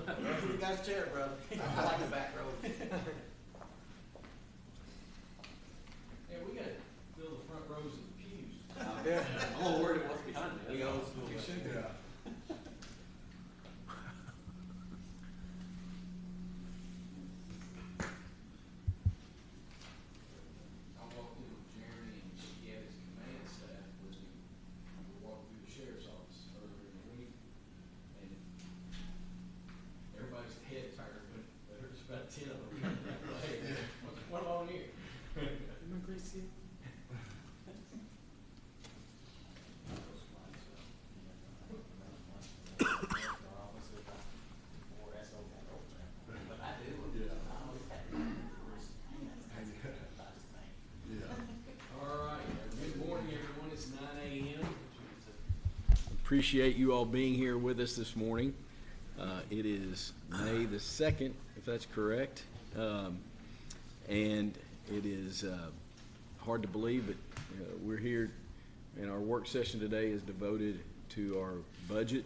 That's the guy's chair, bro. I like the back row. Yeah, we gotta fill the front rows of the pews. Yeah. I'm a little worried what's behind me. We old school. We should do. I walked in with Jeremy and he had his command staff with him. We were walking through the sheriff's office earlier in the week. And everybody's head tired, but there's about 10 of them. Hey, what's on here? All right. Good morning, everyone. It's 9 a.m. Appreciate you all being here with us this morning. It is May the 2nd, if that's correct. And it is hard to believe, but we're here, and our work session today is devoted to our budget,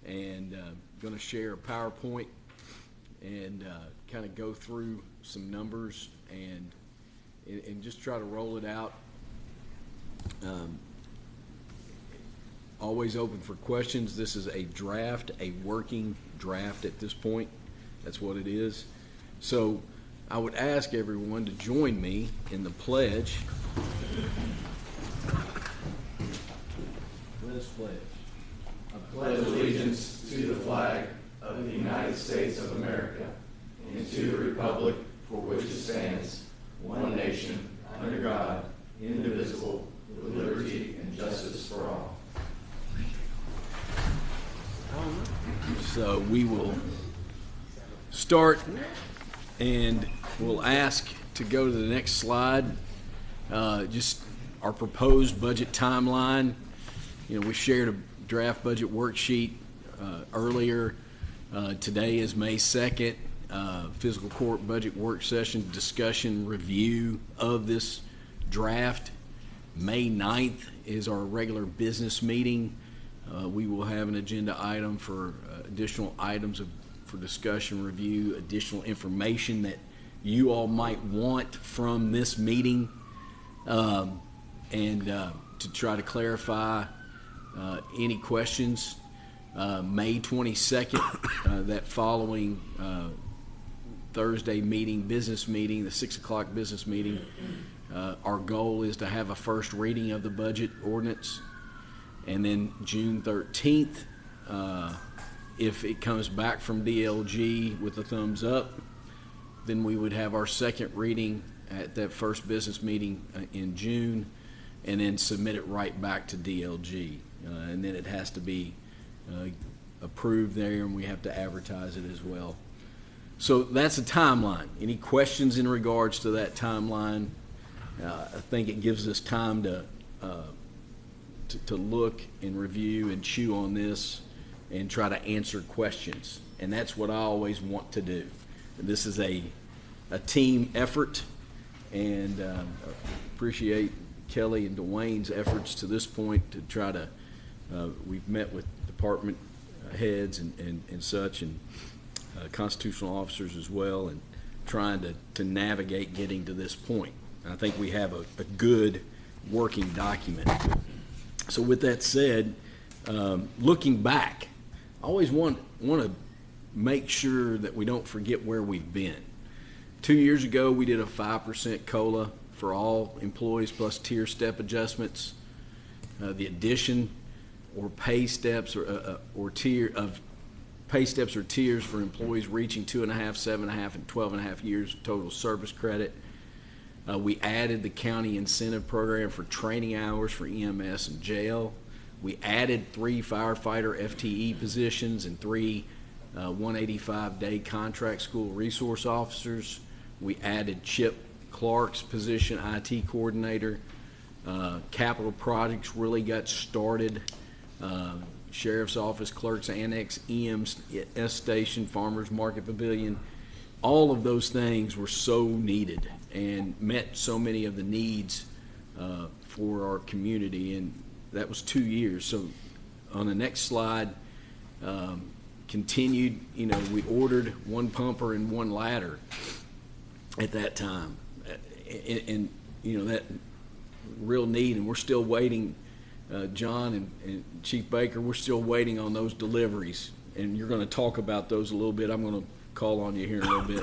and going to share a PowerPoint and kind of go through some numbers and just try to roll it out. Always open for questions. This is a draft, a working draft at this point. That's what it is. So I would ask everyone to join me in the pledge. Let us pledge. I pledge allegiance to the flag of the United States of America and to the republic for which it stands, one nation, under God, indivisible, with liberty and justice for all. So we will start, and we'll ask to go to the next slide. Just our proposed budget timeline. You know, we shared a draft budget worksheet earlier. Today is May 2nd. Fiscal court budget work session discussion review of this draft. May 9th is our regular business meeting. We will have an agenda item for additional items for discussion, review, additional information that you all might want from this meeting, and to try to clarify any questions. May 22nd, that following Thursday meeting, business meeting, the 6 o'clock business meeting, our goal is to have a first reading of the budget ordinance. And then June 13th, if it comes back from DLG with a thumbs up, then we would have our second reading at that first business meeting in June, and then submit it right back to DLG. And then it has to be approved there, and we have to advertise it as well. So that's a timeline. Any questions in regards to that timeline? I think it gives us time to look and review and chew on this and try to answer questions. And that's what I always want to do. This is a team effort, and appreciate Kelly and Dwayne's efforts to this point to try to, we've met with department heads and such, and constitutional officers as well, and trying to navigate getting to this point. I think we have a good working document. So with that said, looking back, I always want to make sure that we don't forget where we've been. 2 years ago, we did a 5% COLA for all employees plus tier step adjustments. The addition or pay steps or tier of pay steps or tiers for employees reaching 2.5, 7.5, and 12.5 years of total service credit. We added the county incentive program for training hours for EMS and jail. We added 3 firefighter FTE positions and 3 185-day contract school resource officers. We added Chip Clark's position, IT coordinator. Capital projects really got started. Sheriff's Office, Clerk's Annex, EMS Station, Farmers Market Pavilion. All of those things were so needed and met so many of the needs for our community, and that was 2 years. So on the next slide, continued, we ordered one pumper and one ladder at that time. And that real need, and we're still waiting, John and Chief Baker, we're still waiting on those deliveries. And you're going to talk about those a little bit. I'm going to call on you here in a little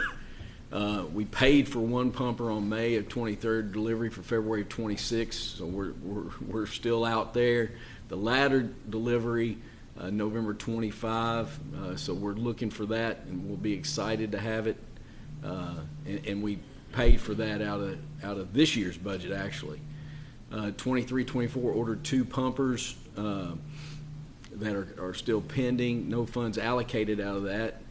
bit. We paid for one pumper on May of 23rd, delivery for February of 26th, so we're still out there. The ladder delivery, November 25, so we're looking for that, and we'll be excited to have it. And we paid for that out of this year's budget, actually. 23-24 ordered two pumpers that are still pending. No funds allocated out of that,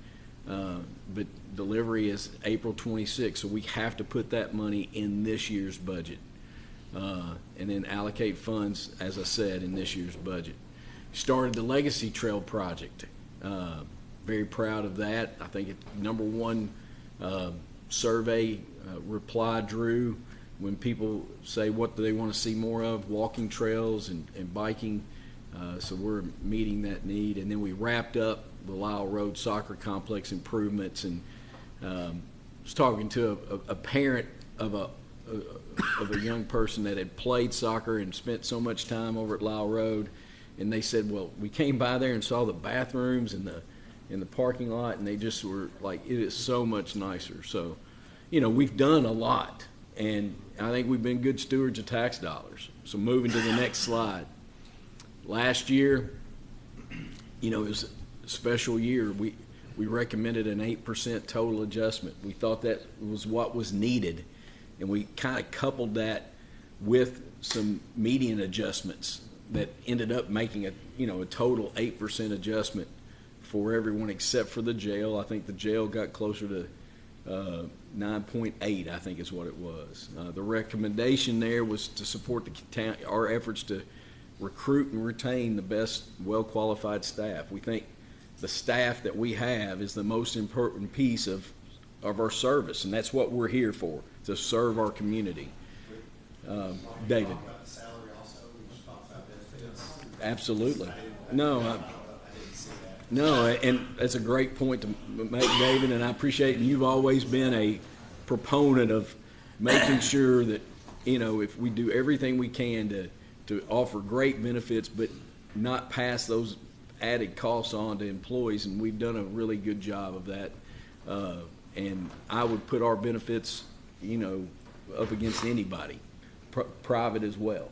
but delivery is April 26th, so we have to put that money in this year's budget, and then allocate funds, as I said, in this year's budget. Started the Legacy Trail project. Very proud of that. I think it's #1 survey reply drew when people say what do they want to see more of, walking trails and biking. So we're meeting that need. And then we wrapped up the Lyle Road Soccer Complex improvements, and was talking to a parent of a young person that had played soccer and spent so much time over at Lyle Road, and they said, well, we came by there and saw the bathrooms in the parking lot, and they just were like, it is so much nicer. So, we've done a lot, and I think we've been good stewards of tax dollars. So moving to the next slide. Last year, it was a special year. We recommended an 8% total adjustment. We thought that was what was needed, and we kind of coupled that with some median adjustments that ended up making a total 8% adjustment for everyone except for the jail. I think the jail got closer to 9.8, I think is what it was. The recommendation there was to support our efforts to recruit and retain the best well-qualified staff. We think the staff that we have is the most important piece of our service, and that's what we're here for, to serve our community. David. Talk about the salary also. We just talked about benefits. Absolutely. No, I didn't see that. no, and that's a great point to make, David, and I appreciate it. You've always been a proponent of making sure that, if we do everything we can to offer great benefits, but not pass those added costs on to employees, and we've done a really good job of that. And I would put our benefits, up against anybody, private as well.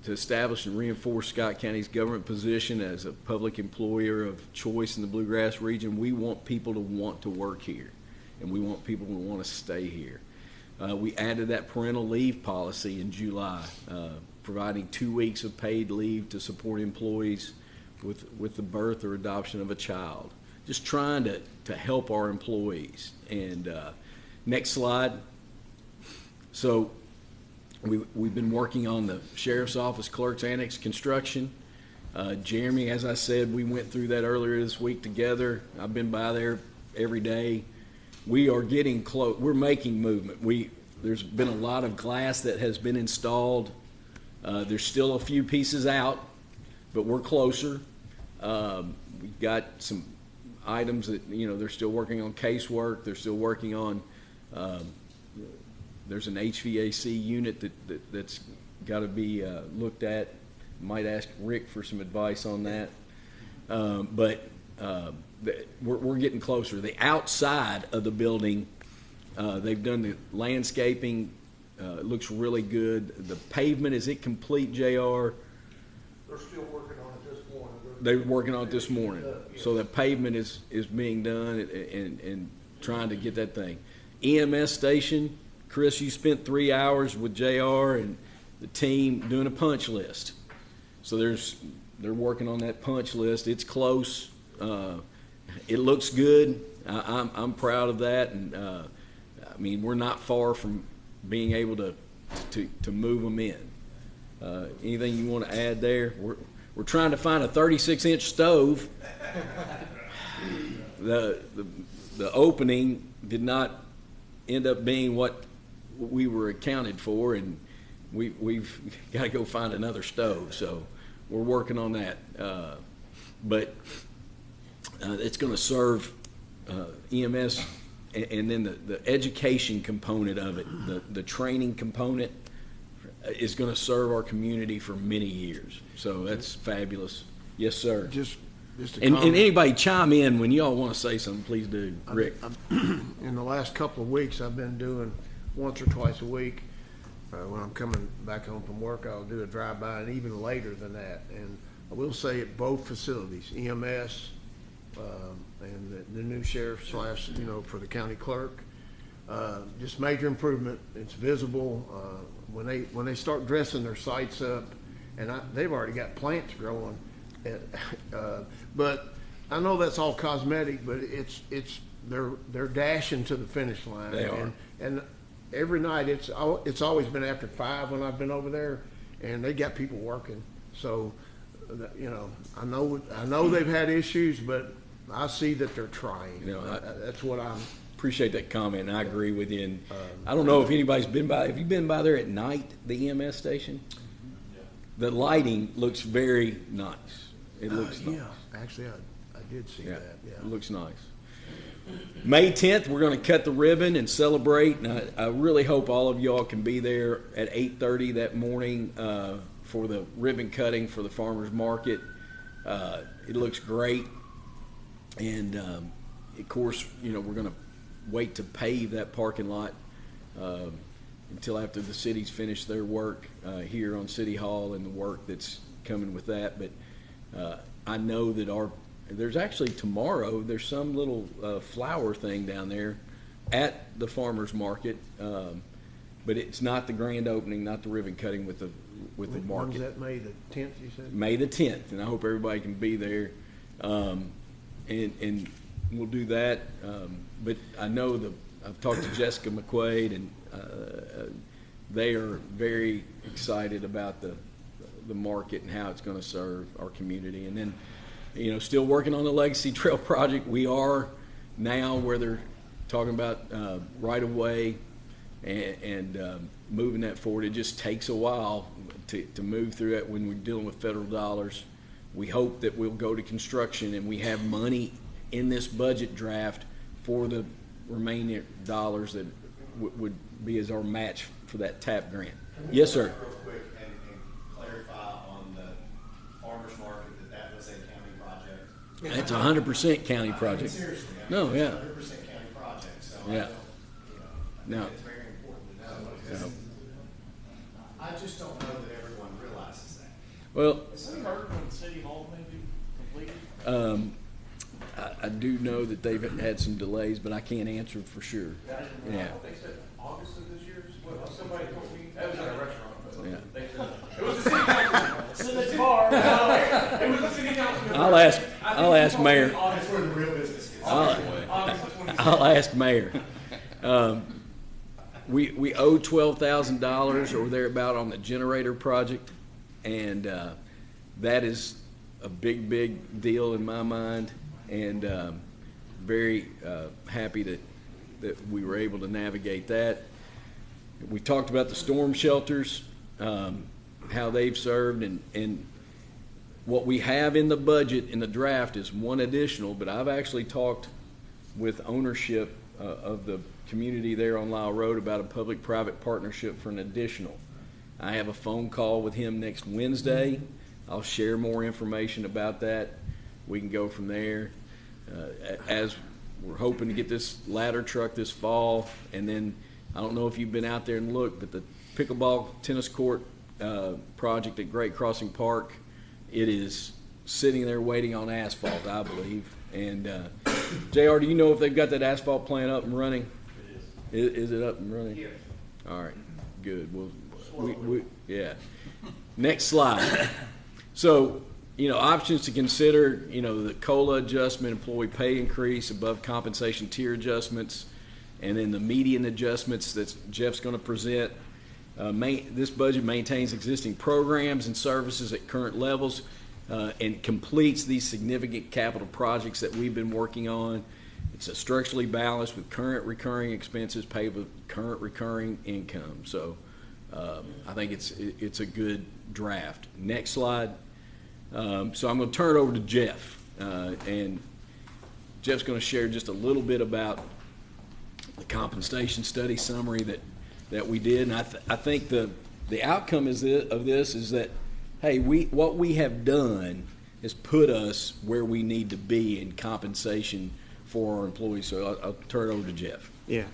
To establish and reinforce Scott County's government position as a public employer of choice in the Bluegrass region, we want people to want to work here, and we want people to want to stay here. We added that parental leave policy in July, providing 2 weeks of paid leave to support employees with the birth or adoption of a child. Just trying to help our employees. And next slide. So we've been working on the Sheriff's Office Clerk's Annex construction. Jeremy, as I said, we went through that earlier this week together. I've been by there every day. We are getting close. We're making movement. There's been a lot of glass that has been installed. There's still a few pieces out, but we're closer. We've got some items that, they're still working on casework. They're still working on, there's an HVAC unit that's got to be looked at. Might ask Rick for some advice on that. But we're getting closer. The outside of the building, they've done the landscaping. It looks really good. The pavement, is it complete, JR? They're still working on it this morning. They're working on it this morning. So the pavement is being done and trying to get that thing. EMS station, Chris, you spent 3 hours with JR and the team doing a punch list. So they're working on that punch list. It's close. It looks good. I'm proud of that, and we're not far from being able to move them in. Anything you want to add there? We're trying to find a 36-inch stove. The opening did not end up being what we were accounted for, and we've got to go find another stove. So we're working on that. but it's going to serve EMS, and then the education component of it, the training component is going to serve our community for many years. So that's fabulous. Yes, sir. Just a And comment. anybody chime in when y'all want to say something, please do. Rick. In the last couple of weeks, I've been doing once or twice a week. When I'm coming back home from work, I'll do a drive-by, and even later than that. And I will say at both facilities, EMS and the new sheriff / for the county clerk, just major improvement. It's visible when they start dressing their sites up, and they've already got plants growing. But I know that's all cosmetic, but they're dashing to the finish line. They are. And every night it's always been after 5 when I've been over there, and they got people working. So, I know they've had issues, but I see that they're trying. That's what I'm. Appreciate that comment, and I agree with you. And I don't know if anybody's been by. Have you been by there at night, the EMS station? Yeah. The lighting looks very nice. It looks nice. Yeah, actually, I did see that. Yeah, it looks nice. May 10th, we're going to cut the ribbon and celebrate. And I really hope all of y'all can be there at 8:30 that morning for the ribbon cutting for the farmers market. It looks great, and of course, we're going to wait to pave that parking lot until after the city's finished their work here on City Hall and the work that's coming with that. But I know that there's actually tomorrow, there's some little flower thing down there at the farmers market, but it's not the grand opening, not the ribbon cutting with the market. When's that, May the 10th, you said? May the 10th, and I hope everybody can be there, and we'll do that. But I know I've talked to Jessica McQuaid, and they are very excited about the market and how it's going to serve our community. And then, still working on the Legacy Trail project. We are now where they're talking about right of way and moving that forward. It just takes a while to move through that when we're dealing with federal dollars. We hope that we'll go to construction, and we have money in this budget draft for the remaining dollars that would be as our match for that TAP grant. Yes, sir. Real quick and clarify on the farmers market that was a county project. It's 100% county project. Seriously. No, yeah. 100% county project. So Yeah. I No. think it's very important to know because I just don't know that everyone realizes that. Well, Has any heard when City Hall may be completed? I do know that they've had some delays, but I can't answer for sure. I Yeah. thought they said August of this year. Somebody told me that was at a restaurant. But Yeah. they said it was the city council. It's in the bar. It was the city council. I'll ask Mayor. That's where the real business is. August of 26. I'll ask Mayor. We owe $12,000 or thereabout on the generator project, and that is a big deal in my mind, and very happy that we were able to navigate that. We talked about the storm shelters, how they've served, and what we have in the budget in the draft is one additional, but I've actually talked with ownership of the community there on Lyle Road about a public-private partnership for an additional. I have a phone call with him next Wednesday. I'll share more information about that. We can go from there. As we're hoping to get this ladder truck this fall, and then I don't know if you've been out there and looked, but the pickleball tennis court project at Great Crossing Park, it is sitting there waiting on asphalt, I believe. And JR, do you know if they've got that asphalt plant up and running? It is. Is it up and running? Yes. All right, good. Well, yeah. Next slide. So, options to consider, the COLA adjustment, employee pay increase, above compensation tier adjustments, and then the median adjustments that Jeff's going to present. This budget maintains existing programs and services at current levels and completes these significant capital projects that we've been working on. It's a structurally balanced with current recurring expenses paid with current recurring income. So I think it's a good draft. Next slide. So I'm going to turn it over to Jeff, and Jeff's going to share just a little bit about the compensation study summary that we did, and I think the outcome of this is that, hey, what we have done has put us where we need to be in compensation for our employees. So I'll turn it over to Jeff. Yeah.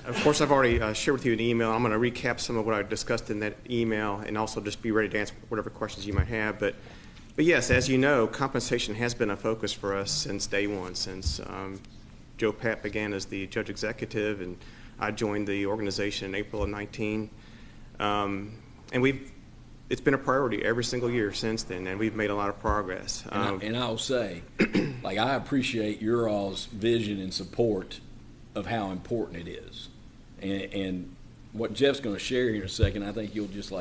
Of course, I've already shared with you an email. I'm going to recap some of what I discussed in that email and also just be ready to answer whatever questions you might have. But yes, as you know, compensation has been a focus for us since day one, since Joe Papp began as the judge executive, and I joined the organization in April of 19. And it's been a priority every single year since then, and we've made a lot of progress. And I'll say, like, I appreciate your all's vision and support of how important it is. And what Jeff's going to share here in a second, I think you'll just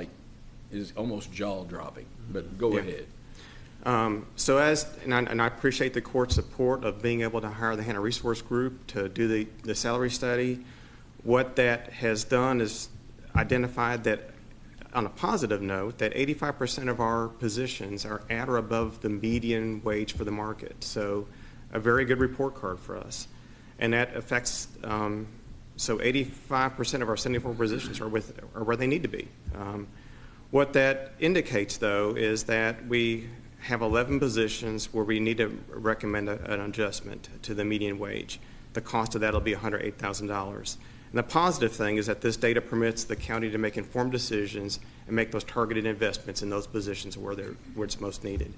is almost jaw-dropping. But go ahead. And I appreciate the court's support of being able to hire the Hannah Resource Group to do the salary study. What that has done is identified that, on a positive note, that 85% of our positions are at or above the median wage for the market. So a very good report card for us. And that affects, so 85% of our 74 positions are where they need to be. What that indicates, though, is that we have 11 positions where we need to recommend an adjustment to the median wage. The cost of that will be $108,000. And the positive thing is that this data permits the county to make informed decisions and make those targeted investments in those positions where it's most needed.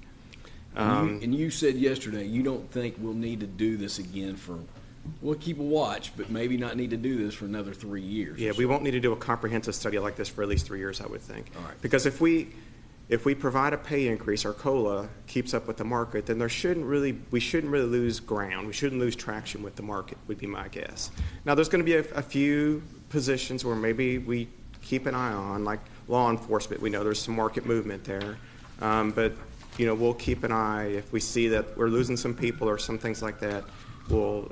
And you said yesterday you don't think we'll need to do this again we'll keep a watch, but maybe not need to do this for another 3 years. Yeah, we won't need to do a comprehensive study like this for at least 3 years, I would think. All right. Because if we provide a pay increase, our COLA keeps up with the market, then we shouldn't really lose ground. We shouldn't lose traction with the market, would be my guess. Now, there's going to be a few positions where maybe we keep an eye on, like law enforcement. We know there's some market movement there. But, we'll keep an eye. If we see that we're losing some people or some things like that, we'll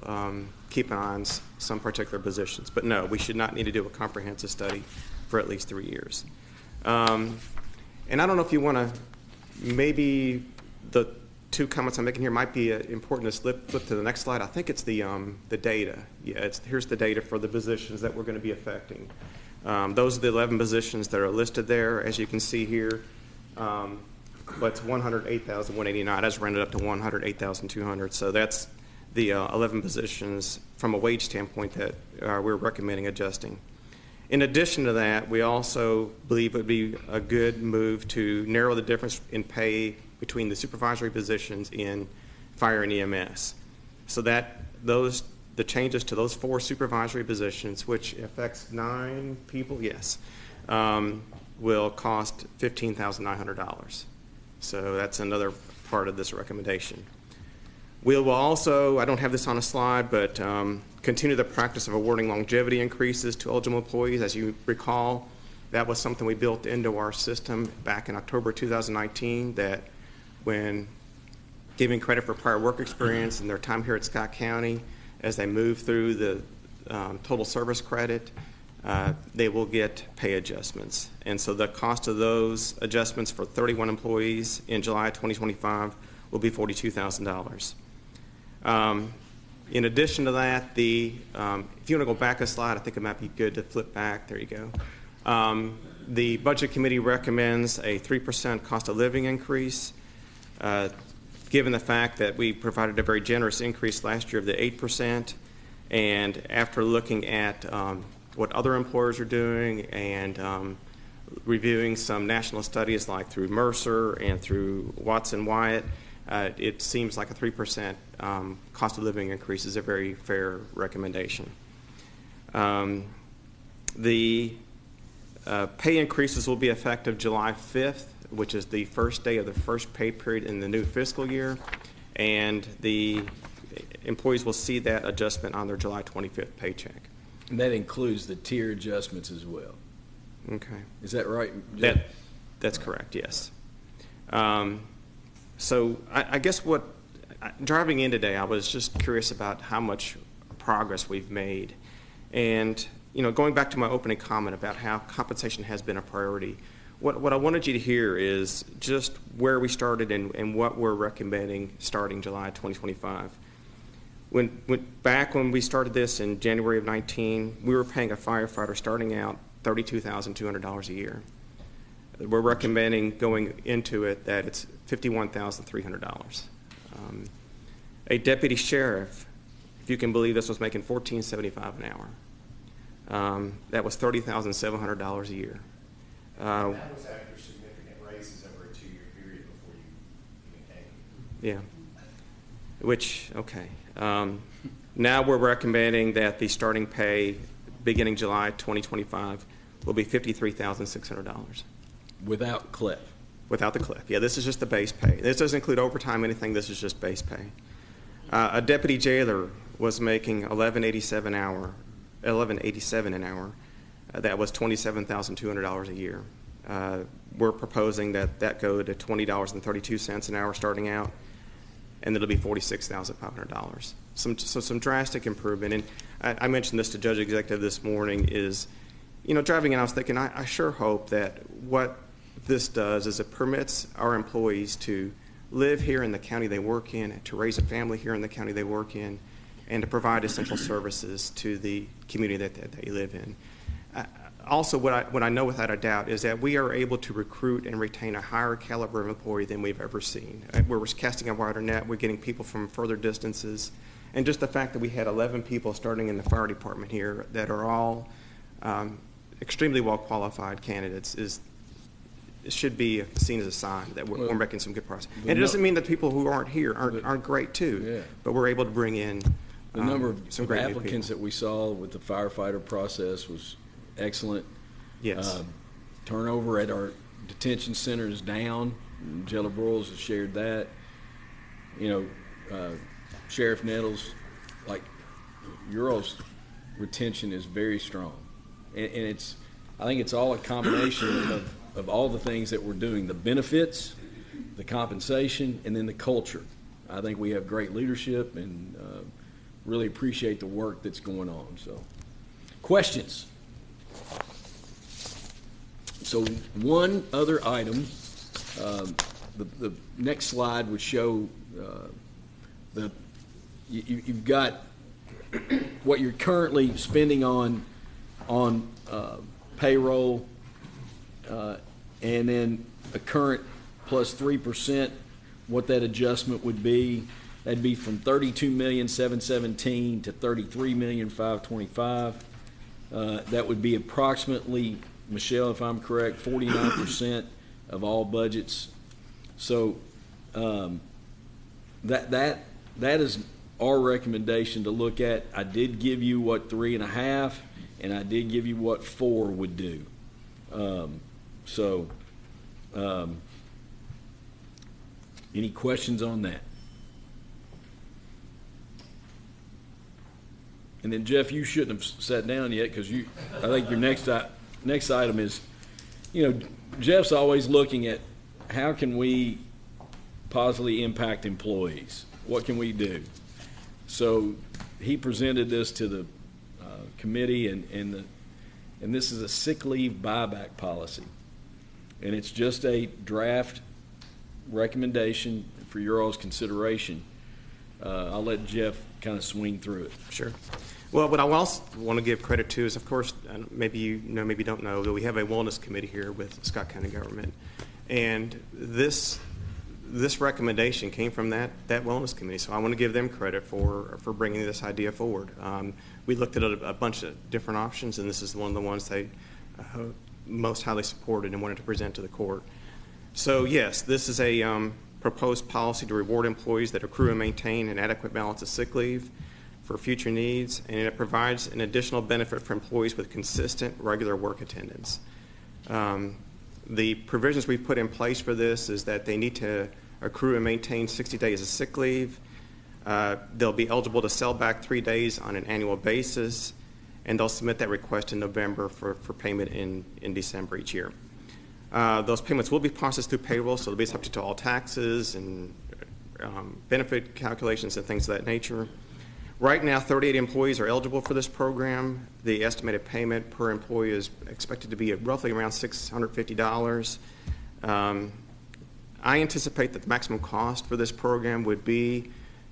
keep an eye on some particular positions. But no, we should not need to do a comprehensive study for at least 3 years. And I don't know if you want to, maybe the two comments I'm making here might be important to flip to the next slide. I think it's the data. Yeah, here's the data for the positions that we're going to be affecting. Those are the 11 positions that are listed there, as you can see here. But it's 108,189. That's rounded up to 108,200. So that's the 11 positions from a wage standpoint that we're recommending adjusting. In addition to that, we also believe it would be a good move to narrow the difference in pay between the supervisory positions in fire and EMS. So that the changes to those 4 supervisory positions, which affects 9 people, will cost $15,900. So that's another part of this recommendation. We will also, I don't have this on a slide, but continue the practice of awarding longevity increases to eligible employees. As you recall, that was something we built into our system back in October 2019, that when giving credit for prior work experience and their time here at Scott County, as they move through the total service credit, they will get pay adjustments. And so the cost of those adjustments for 31 employees in July 2025 will be $42,000. In addition to that, if you want to go back a slide, I think it might be good to flip back. There you go. The Budget Committee recommends a 3% cost of living increase. Given the fact that we provided a very generous increase last year of the 8%, and after looking at what other employers are doing and reviewing some national studies like through Mercer and through Watson Wyatt, it seems like a 3% cost of living increase is a very fair recommendation. The pay increases will be effective July 5th, which is the first day of the first pay period in the new fiscal year, and the employees will see that adjustment on their July 25th paycheck. And that includes the tier adjustments as well. Okay. Is that right? That's correct, yes. So I guess driving in today, I was just curious about how much progress we've made. And, going back to my opening comment about how compensation has been a priority, what I wanted you to hear is just where we started and what we're recommending starting July 2025. Back when we started this in January of 19, we were paying a firefighter starting out $32,200 a year. We're recommending going into it that it's $51,300. A deputy sheriff, if you can believe this, was making $14.75 an hour. That was $30,700 a year. That was after significant raises over a 2-year period before you even came. Yeah. Which, okay. Now we're recommending that the starting pay beginning July 2025 will be $53,600. Without clip. Without the clip. Yeah, this is just the base pay. This doesn't include overtime, anything. This is just base pay. A deputy jailer was making $11.87 an hour. That was $27,200 a year. We're proposing that go to $20.32 an hour starting out, and it'll be $46,500. Some drastic improvement. And I mentioned this to Judge Executive this morning is, driving in, I was thinking, I sure hope that what this does is it permits our employees to live here in the county they work in, to raise a family here in the county they work in, and to provide essential services to the community that they live in. Also, what I know without a doubt is that we are able to recruit and retain a higher caliber of employee than we've ever seen. We're casting a wider net. We're getting people from further distances. And just the fact that we had 11 people starting in the fire department here that are all extremely well-qualified candidates it should be seen as a sign that we're making some good progress. And it doesn't mean that people who aren't here aren't great too, but we're able to bring in the number of some great applicants that we saw with the firefighter process was excellent. Yes. Turnover at our detention center is down. Jailer Broyles has shared that. Sheriff Nettles, like your all's retention is very strong, and I think it's all a combination of all the things that we're doing, the benefits, the compensation, and then the culture. I think we have great leadership and really appreciate the work that's going on. So, questions? So one other item, the next slide would show you've got what you're currently spending on payroll, and then a current plus 3%, what that adjustment would be. That'd be from $32,717,000 to $33,525,000. That would be approximately, Michelle, if I'm correct, 49% of all budgets. So that is our recommendation to look at. I did give you what 3.5, and I did give you what 4 would do. Any questions on that? And then Jeff, you shouldn't have sat down yet because I think your next item is, Jeff's always looking at how can we positively impact employees. What can we do? So he presented this to the committee, and this is a sick leave buyback policy, and it's just a draft recommendation for your all's consideration. I'll let Jeff kind of swing through it. Sure. Well, what I also want to give credit to is, of course, maybe you know, maybe don't know, that we have a wellness committee here with Scott County government, and this recommendation came from that wellness committee. So I want to give them credit for bringing this idea forward. We looked at a bunch of different options, and this is one of the ones they most highly supported and wanted to present to the court. So yes, this is a proposed policy to reward employees that accrue and maintain an adequate balance of sick leave for future needs, and it provides an additional benefit for employees with consistent, regular work attendance. The provisions we've put in place for this is that they need to accrue and maintain 60 days of sick leave. They'll be eligible to sell back 3 days on an annual basis, and they'll submit that request in November for payment in December each year. Those payments will be processed through payroll, so they'll be subject to all taxes and benefit calculations and things of that nature. Right now, 38 employees are eligible for this program. The estimated payment per employee is expected to be roughly around $650. I anticipate that the maximum cost for this program would be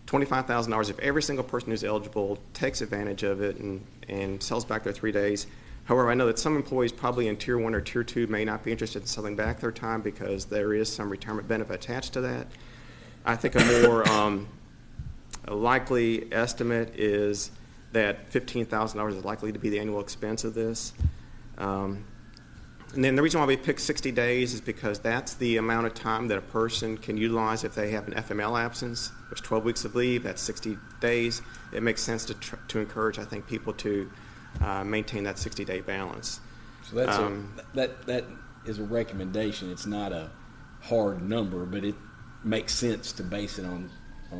$25,000 if every single person who's eligible takes advantage of it and sells back their 3 days. However, I know that some employees probably in Tier 1 or Tier 2 may not be interested in selling back their time because there is some retirement benefit attached to that. I think a more a likely estimate is that $15,000 is likely to be the annual expense of this. And then the reason why we picked 60 days is because that's the amount of time that a person can utilize if they have an FML absence. There's 12 weeks of leave, that's 60 days. It makes sense to encourage, I think, people to maintain that 60-day balance. So that is a recommendation. It's not a hard number, but it makes sense to base it on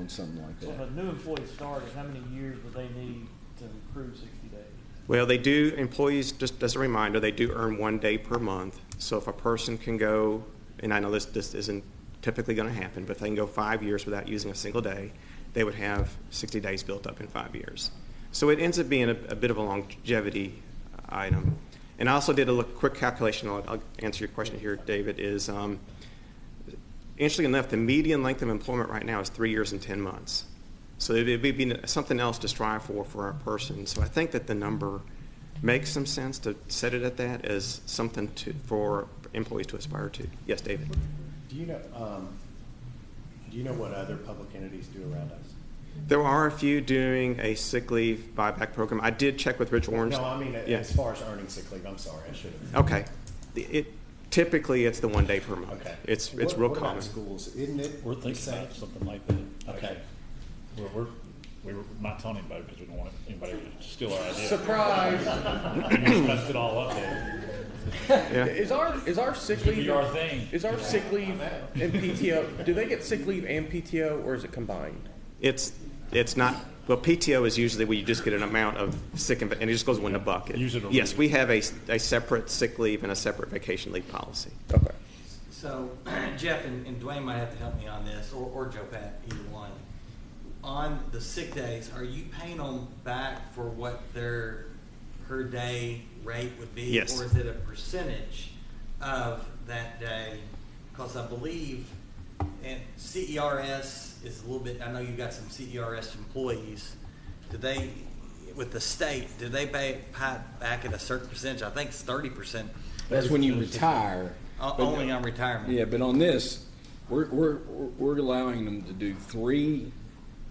something like So if that. a new employee started, how many years would they need to accrue 60 days? Well, they do, employees, just as a reminder, they do earn 1 day per month. So if a person can go, and I know this isn't typically going to happen, but if they can go 5 years without using a single day, they would have 60 days built up in 5 years. So it ends up being a bit of a longevity item. And I also did a quick calculation, I'll answer your question here, David, is interestingly enough, the median length of employment right now is 3 years and 10 months. So it would be something else to strive for a person. So I think that the number makes some sense to set it at that as something for employees to aspire to. Yes, David. Do you know what other public entities do around us? There are a few doing a sick leave buyback program. I did check with Rich Orange. No, I mean, Yeah. as far as earning sick leave, I'm sorry, I should have. Okay. Typically, it's the 1 day per month. Okay. It's What real about common. schools? Isn't it We're the thinking same? about something like that. Okay. We were not telling anybody because we don't want anybody to steal our idea. Surprise! We just messed it all up there. Yeah. Is our sick Should leave be our thing. Is our sick leave and PTO? Do they get sick leave and PTO, or is it combined? It's not. Well, PTO is usually where you just get an amount of sick and it just goes in the bucket. Use it or Yes, lose it. we have a separate sick leave and a separate vacation leave policy. Okay. So Jeff and Dwayne might have to help me on this, or Joe Pat, either one. On the sick days, are you paying them back for what their per day rate would be? Yes. Or is it a percentage of that day? Because I believe, and CERS is a little bit, I know you've got some CERS employees. Do they, with the state, do they pay back at a certain percentage? I think it's 30%. That's when you retire. Only on retirement. Yeah, but on this, we're allowing them to do 3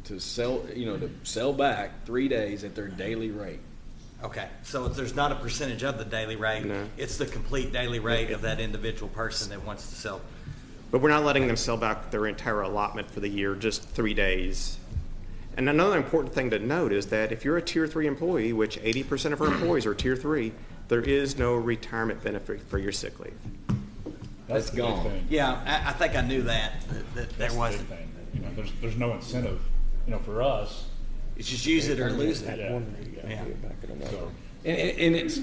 to sell back 3 days at their daily rate. Okay, so there's not a percentage of the daily rate. No. It's the complete daily rate of that individual person that wants to sell. But we're not letting them sell back their entire allotment for the year, just 3 days. And another important thing to note is that if you're a Tier 3 employee, which 80% of our employees are Tier 3, there is no retirement benefit for your sick leave. That's the big gone. thing. Yeah, I think I knew that there That's the big wasn't. thing. You know, there's no incentive, for us. It's just use it or lose it. Yeah. Yeah. So, And it's,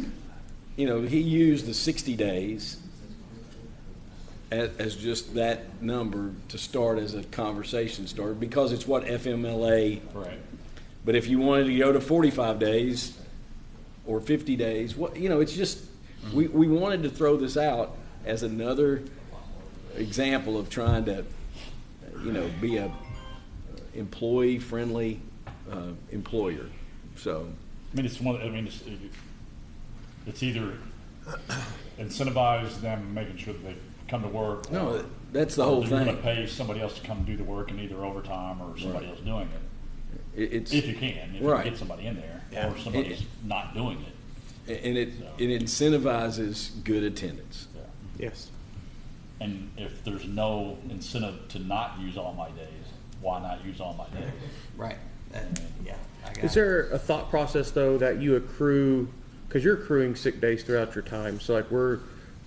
he used the 60 days as just that number to start as a conversation starter because it's what FMLA. right. But if you wanted to go to 45 days or 50 days, it's just, we wanted to throw this out as another example of trying to, be a employee-friendly employer. So, It's it's either incentivize them making sure that they come to work. no, or- that's the or whole you're going to thing. pay somebody else to come do the work in either overtime or somebody else doing it. It's If you can, if right. you get somebody in there, Yeah. or somebody's not doing it. and it incentivizes good attendance. Yes. And if there's no incentive to not use all my days, why not use all my days? Right. Yeah, I got Is there a thought process though that you accrue, because you're accruing sick days throughout your time? So like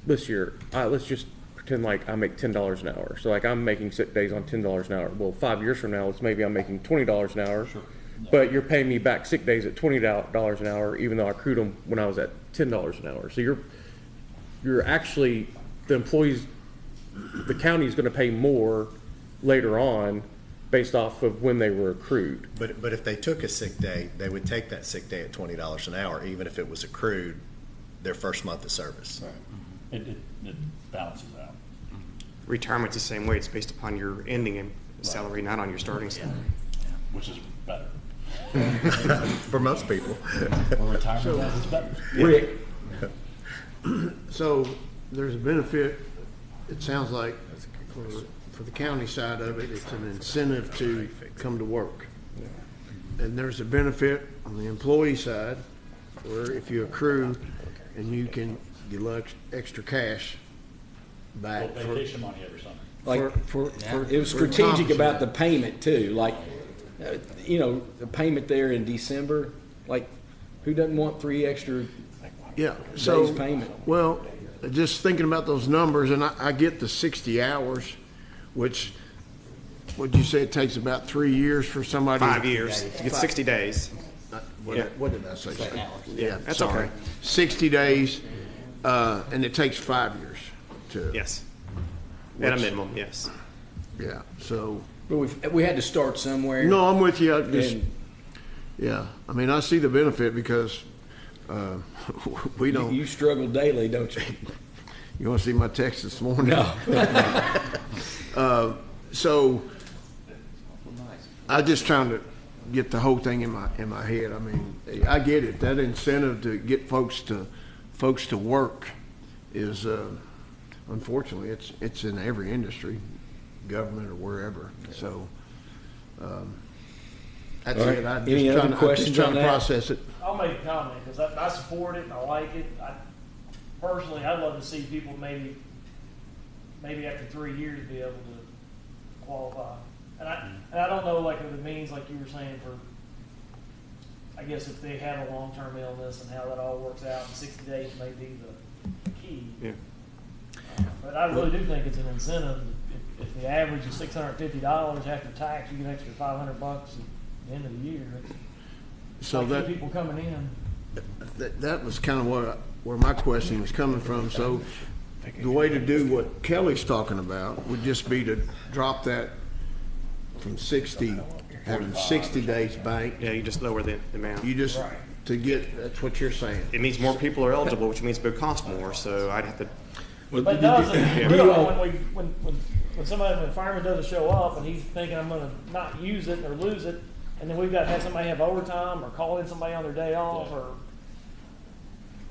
this year, let's just pretend like I make $10 an hour. So like I'm making sick days on $10 an hour. Well, 5 years from now, maybe I'm making $20 an hour. Sure. But you're paying me back sick days at $20 an hour, even though I accrued them when I was at $10 an hour. So you're actually, the employees, the county is going to pay more later on based off of when they were accrued. But if they took a sick day, they would take that sick day at $20 an hour, even if it was accrued their first month of service. It balances out. Retirement's the same way. It's based upon your ending salary, not on your starting salary. Which is better. For most people. Or retirement is better. Rick, So there's a benefit, it sounds like, for the county side of it, it's an incentive to come to work. And there's a benefit on the employee side, where if you accrue and you can get a little extra cash back Well, vacation money every summer. like, for it was strategic about the payment too, like, the payment there in December, like, who doesn't want 3 extra Yeah, so, days payment? well, just thinking about those numbers, and I get the 60 hours, which, would you say it takes about 3 years for somebody? 5 years. You get 60 days. What did I say? Yeah, That's sorry. okay. 60 days, and it takes 5 years to. Yes. At a minimum, yes. Yeah, so, But we had to start somewhere. no, I'm with you, I just, And yeah, I mean, I see the benefit because, we don't. you struggle daily, don't you? You want to see my text this morning? No. So, I just trying to get the whole thing in my head. I mean, I get it. That incentive to get folks to work is, unfortunately, it's in every industry, government or wherever. So, that's All right. it. I'm Any just other trying questions to on that? process it. I'll make a comment because I support it and I like it. Personally, I'd love to see people maybe after 3 years be able to qualify. And I don't know, like, if it means, like you were saying, for, I guess if they have a long-term illness and how that all works out, and 60 days may be the key. Yeah. But I really do think it's an incentive. If the average is $650 after tax, you get an extra $500 at the end of the year. So Like that. people coming in. That was kind of where my question was coming from. So the way to do what Kelly's talking about would just be to drop that from 60, having 60 days banked. Yeah, you just lower the amount. You just, to get, that's what you're saying. It means more people are eligible, which means it would cost more, so I'd have to, But it doesn't, when a fireman doesn't show up and he's thinking I'm gonna not use it or lose it, and then we've got to have somebody have overtime or call in somebody on their day off, or,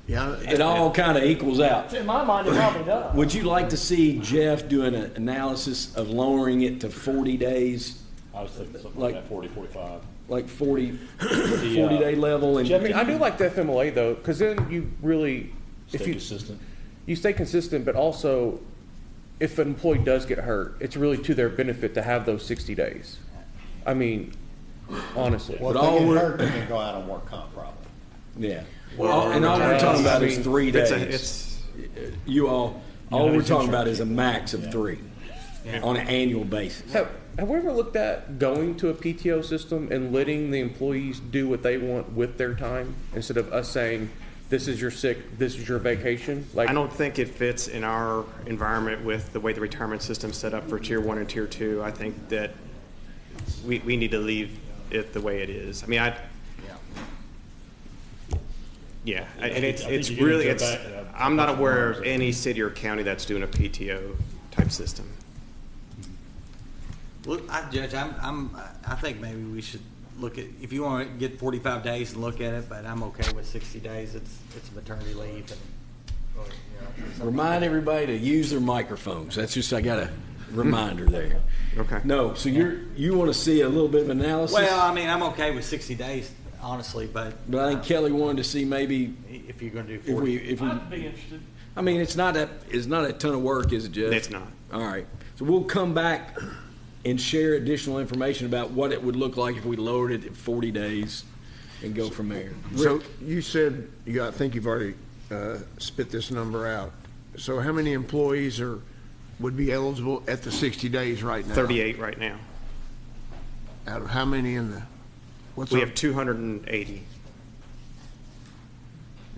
Yeah. It all kind of equals out. in my mind, it probably does. Would you like to see Jeff doing an analysis of lowering it to 40 days, I was thinking something Like- like that, 40, 45. like 40-day level? And I mean, I do like the FMLA though, because then you really, if Stay you consistent. you stay consistent, but also if an employee does get hurt, it's really to their benefit to have those 60 days. I mean, honestly. Well, But if they all get we're- hurt, they can go out on work comp probably. yeah. Well, And all we're talking about is 3 days. it's All we're talking about is a max of 3 on an annual basis. Have we ever looked at going to a PTO system and letting the employees do what they want with their time instead of us saying, this is your sick, this is your vacation? Like, I don't think it fits in our environment with the way the retirement system's set up for Tier 1 and Tier 2. I think that we need to leave it the way it is. I mean, yeah, and I think it's you're really, gonna go back to that. I'm not aware of any city or county that's doing a PTO type system. Well, Judge, I think maybe we should look at, if you want to get 45 days and look at it, but I'm okay with 60 days. It's maternity leave and, or, something Remind like that. everybody to use their microphones. That's just, I got a reminder there. Okay. No, so you want to see a little bit of analysis? Well, I mean, I'm okay with 60 days, honestly, but But I think Kelly wanted to see maybe if you're going to do if 40. we, I'd be interested. I mean, it's not a ton of work, is it, Jeff? It's not. All right. So we'll come back and share additional information about what it would look like if we lowered it at 40 days and go from there. So you said, I think you've already spit this number out. So how many employees would be eligible at the 60 days right now? 38 right now. Out of how many in the, what's We up? have 280.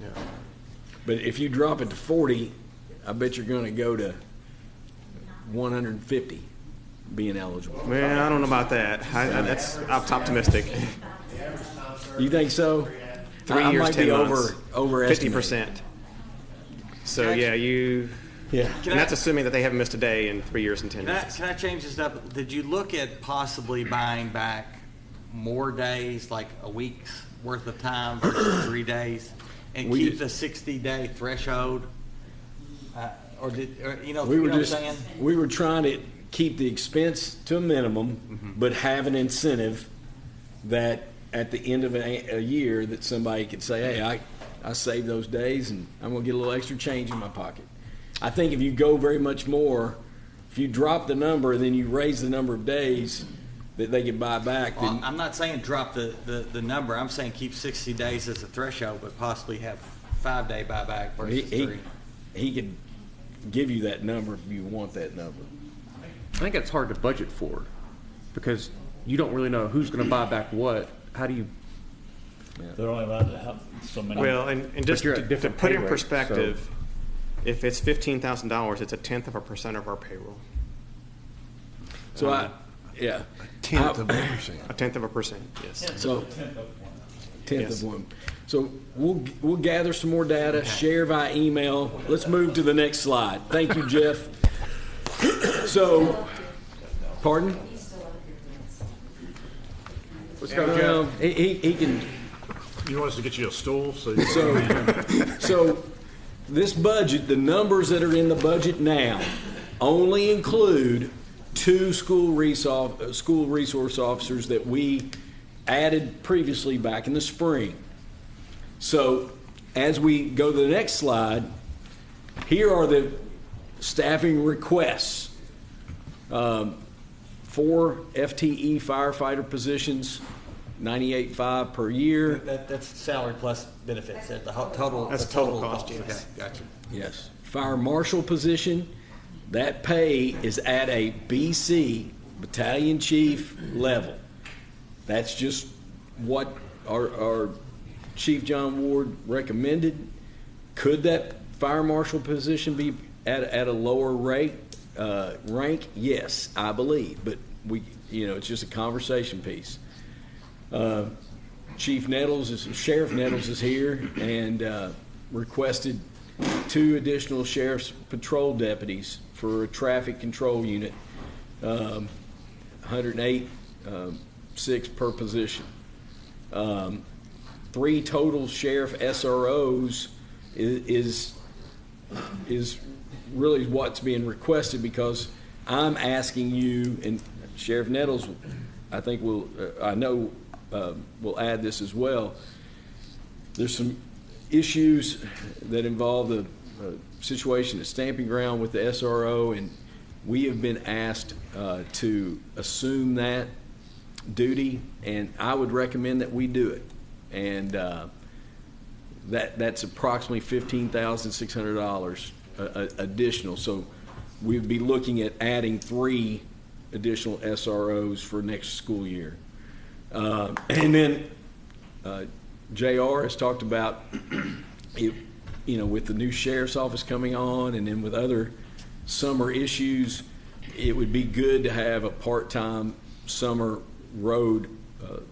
Yeah. But if you drop it to 40, I bet you're going to go to 150 being eligible. Well, I don't know about that. That's optimistic. You think so? 3 I years, might 10 be months. overestimating. 50%. So yeah, Yeah. and that's assuming that they haven't missed a day in 3 years and 10 Can I, months. can I change this up? Did you look at possibly buying back more days, like a week's worth of time versus 3 days, and We keep the 60-day threshold? You know We what were I'm saying? we were trying to keep the expense to a minimum, but have an incentive that at the end of a year that somebody could say, hey, I saved those days and I'm going to get a little extra change in my pocket. I think if you go very much more, if you drop the number and then you raise the number of days that they can buy back, Well, then I'm not saying drop the number. I'm saying keep 60 days as a threshold, but possibly have 5-day buyback versus 3. he could give you that number if you want that number. I think it's hard to budget for because you don't really know who's going to buy back what. How do you? They're only allowed to have so many. Well, and just you're to at different put pay it in rates, perspective, if it's $15,000, it's 1/10% of our payroll. So Uh-huh. Tenth of 1%. 1/10%. Yes. So tenth Yes. of one. So we'll gather some more data, share via email. Let's move to the next slide. Thank you, Jeff. So, pardon? Let's go, Jeff. He can. You want us to get you a stool? So this budget, the numbers that are in the budget now, only include 2 school resource officers that we added previously back in the spring. So as we go to the next slide, here are the staffing requests. 4 FTE firefighter positions, $98,500 per year. That's salary plus benefits. The total. That's the total cost, yes. Okay, gotcha. Yes. Fire marshal position, that pay is at a BC, battalion chief level. That's just what our Chief John Ward recommended. Could that fire marshal position be at a lower rank? Yes, I believe, but it's just a conversation piece. Sheriff Nettles is here and requested 2 additional sheriff's patrol deputies for a traffic control unit, 108, 6 per position. 3 total sheriff SROs is really what's being requested, because I'm asking you, and Sheriff Nettles, I think will add this as well. There's some issues that involve the situation at Stamping Ground with the SRO, and we have been asked to assume that duty, and I would recommend that we do it. And that's approximately $15,600 additional. So we'd be looking at adding 3 additional SROs for next school year. And then JR has talked about, with the new sheriff's office coming on, and then with other summer issues, it would be good to have a part-time summer road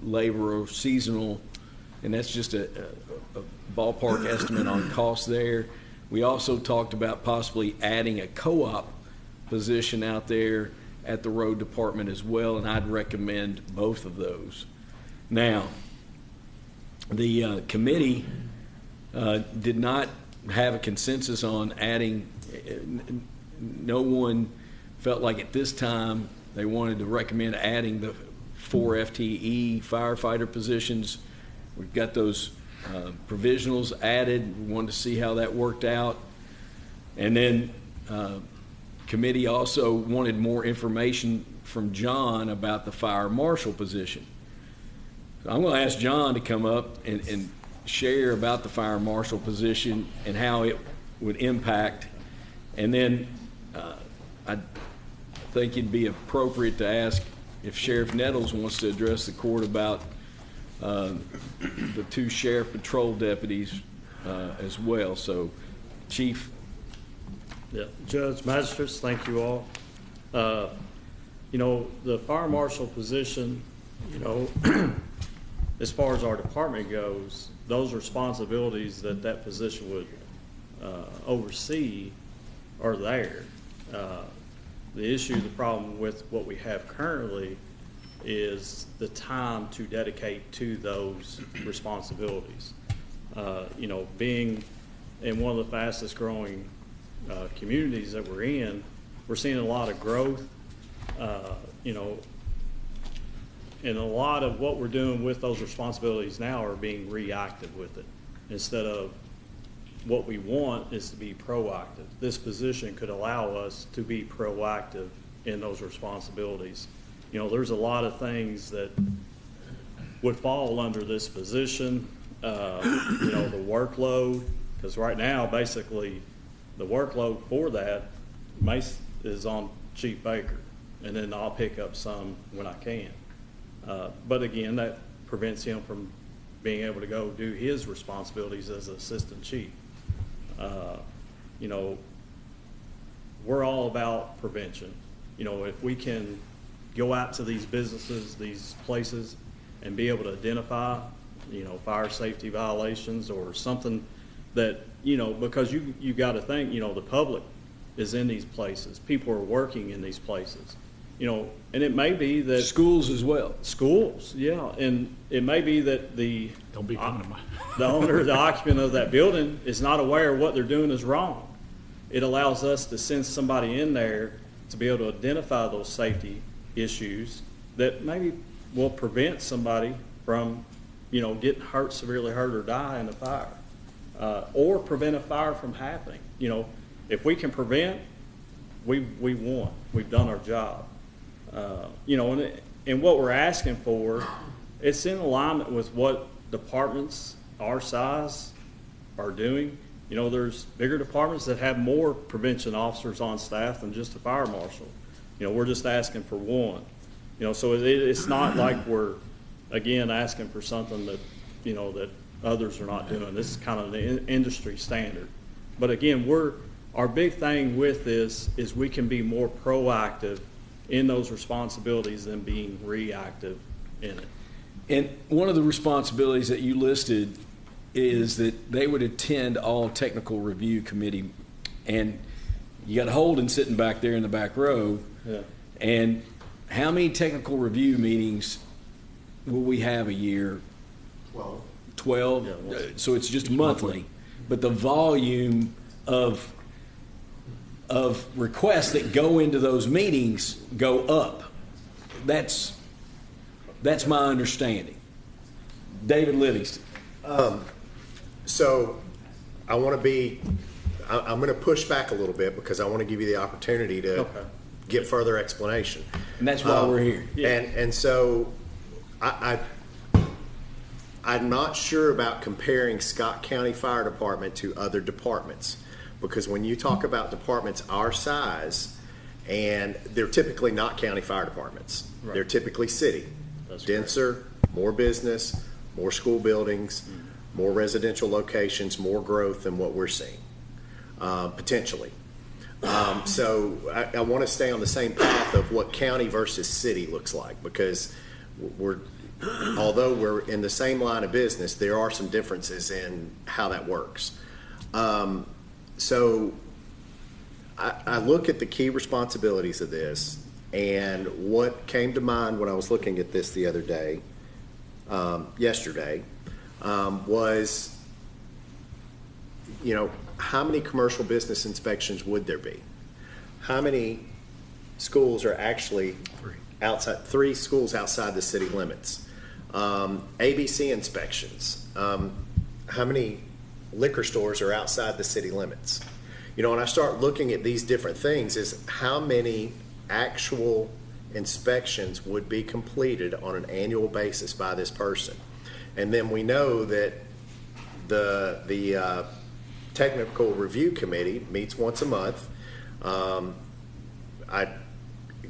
laborer, seasonal, and that's just a ballpark estimate on cost there. We also talked about possibly adding a co-op position out there at the road department as well, and I'd recommend both of those. Now, the committee did not have a consensus on adding. No one felt like at this time they wanted to recommend adding the 4 FTE firefighter positions. We've got those provisionals added. We wanted to see how that worked out. And then committee also wanted more information from John about the fire marshal position. So I'm going to ask John to come up and share about the fire marshal position and how it would impact. And then I think it'd be appropriate to ask if Sheriff Nettles wants to address the court about the 2 sheriff patrol deputies as well. So, Chief. Yeah, Judge, Magistrates, thank you all. You know, the fire marshal position, you know, as far as our department goes, those responsibilities that that position would oversee are there. The issue, the problem with what we have currently is the time to dedicate to those responsibilities. You know, being in one of the fastest growing communities that we're in, we're seeing a lot of growth, you know, and a lot of what we're doing with those responsibilities now are being reactive with it instead of what we want is to be proactive. This position could allow us to be proactive in those responsibilities. You know, there's a lot of things that would fall under this position. You know, the workload, because right now, basically, the workload for that is on Chief Baker, and then I'll pick up some when I can. But again, that prevents him from being able to go do his responsibilities as assistant chief. You know, we're all about prevention. You know, if we can go out to these businesses, these places, and be able to identify, you know, fire safety violations or something that, you know, because you got to think, you know, the public is in these places. People are working in these places. You know, and it may be that Schools as well. schools, yeah, and it may be that the Don't be coming to my. the owner, the occupant of that building is not aware of what they're doing is wrong. It allows us to send somebody in there to be able to identify those safety issues that maybe will prevent somebody from, you know, getting hurt, severely hurt, or die in a fire, or prevent a fire from happening. You know, if we can prevent, we won. We've done our job. You know, and what we're asking for, it's in alignment with what departments our size are doing. You know, there's bigger departments that have more prevention officers on staff than just a fire marshal. You know, we're just asking for one. You know, so it's not like we're, again, asking for something that, you know, that others are not doing. This is kind of the industry standard. But again, our big thing with this is we can be more proactive in those responsibilities than being reactive in it. And one of the responsibilities that you listed is that they would attend all technical review committee, and you got Holden sitting back there in the back row. Yeah. And how many technical review meetings will we have a year? 12. Yeah, So it's just monthly, but the volume of requests that go into those meetings go up. That's my understanding. David Livingston. So I want to be, I'm going to push back a little bit because I want to give you the opportunity to get further explanation. And that's why we're here. Yeah. And so I'm not sure about comparing Scott County Fire Department to other departments, because when you talk about departments our size, and they're typically not county fire departments. Right. They're typically city. That's denser, more business, more school buildings, more residential locations, more growth than what we're seeing, potentially. So I want to stay on the same path of what county versus city looks like, because although we're in the same line of business, there are some differences in how that works. So I look at the key responsibilities of this, and what came to mind when I was looking at this the other day, yesterday, was, you know, how many commercial business inspections would there be? How many schools are actually outside? 3 schools outside the city limits. ABC inspections. How many liquor stores are outside the city limits? You know, when I start looking at these different things, is how many actual inspections would be completed on an annual basis by this person. And then we know that the technical review committee meets once a month. You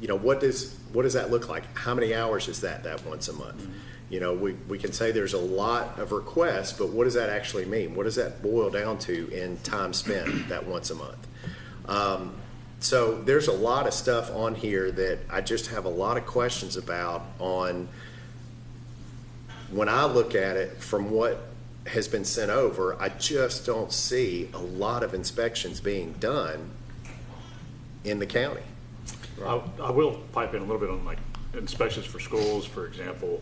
know, what does that look like? How many hours is that once a month? Mm-hmm. You know, we can say there's a lot of requests, but what does that actually mean? What does that boil down to in time spent that once a month? So there's a lot of stuff on here that I just have a lot of questions about on, when I look at it from what has been sent over, I just don't see a lot of inspections being done in the county. I will pipe in a little bit on like inspections for schools, for example.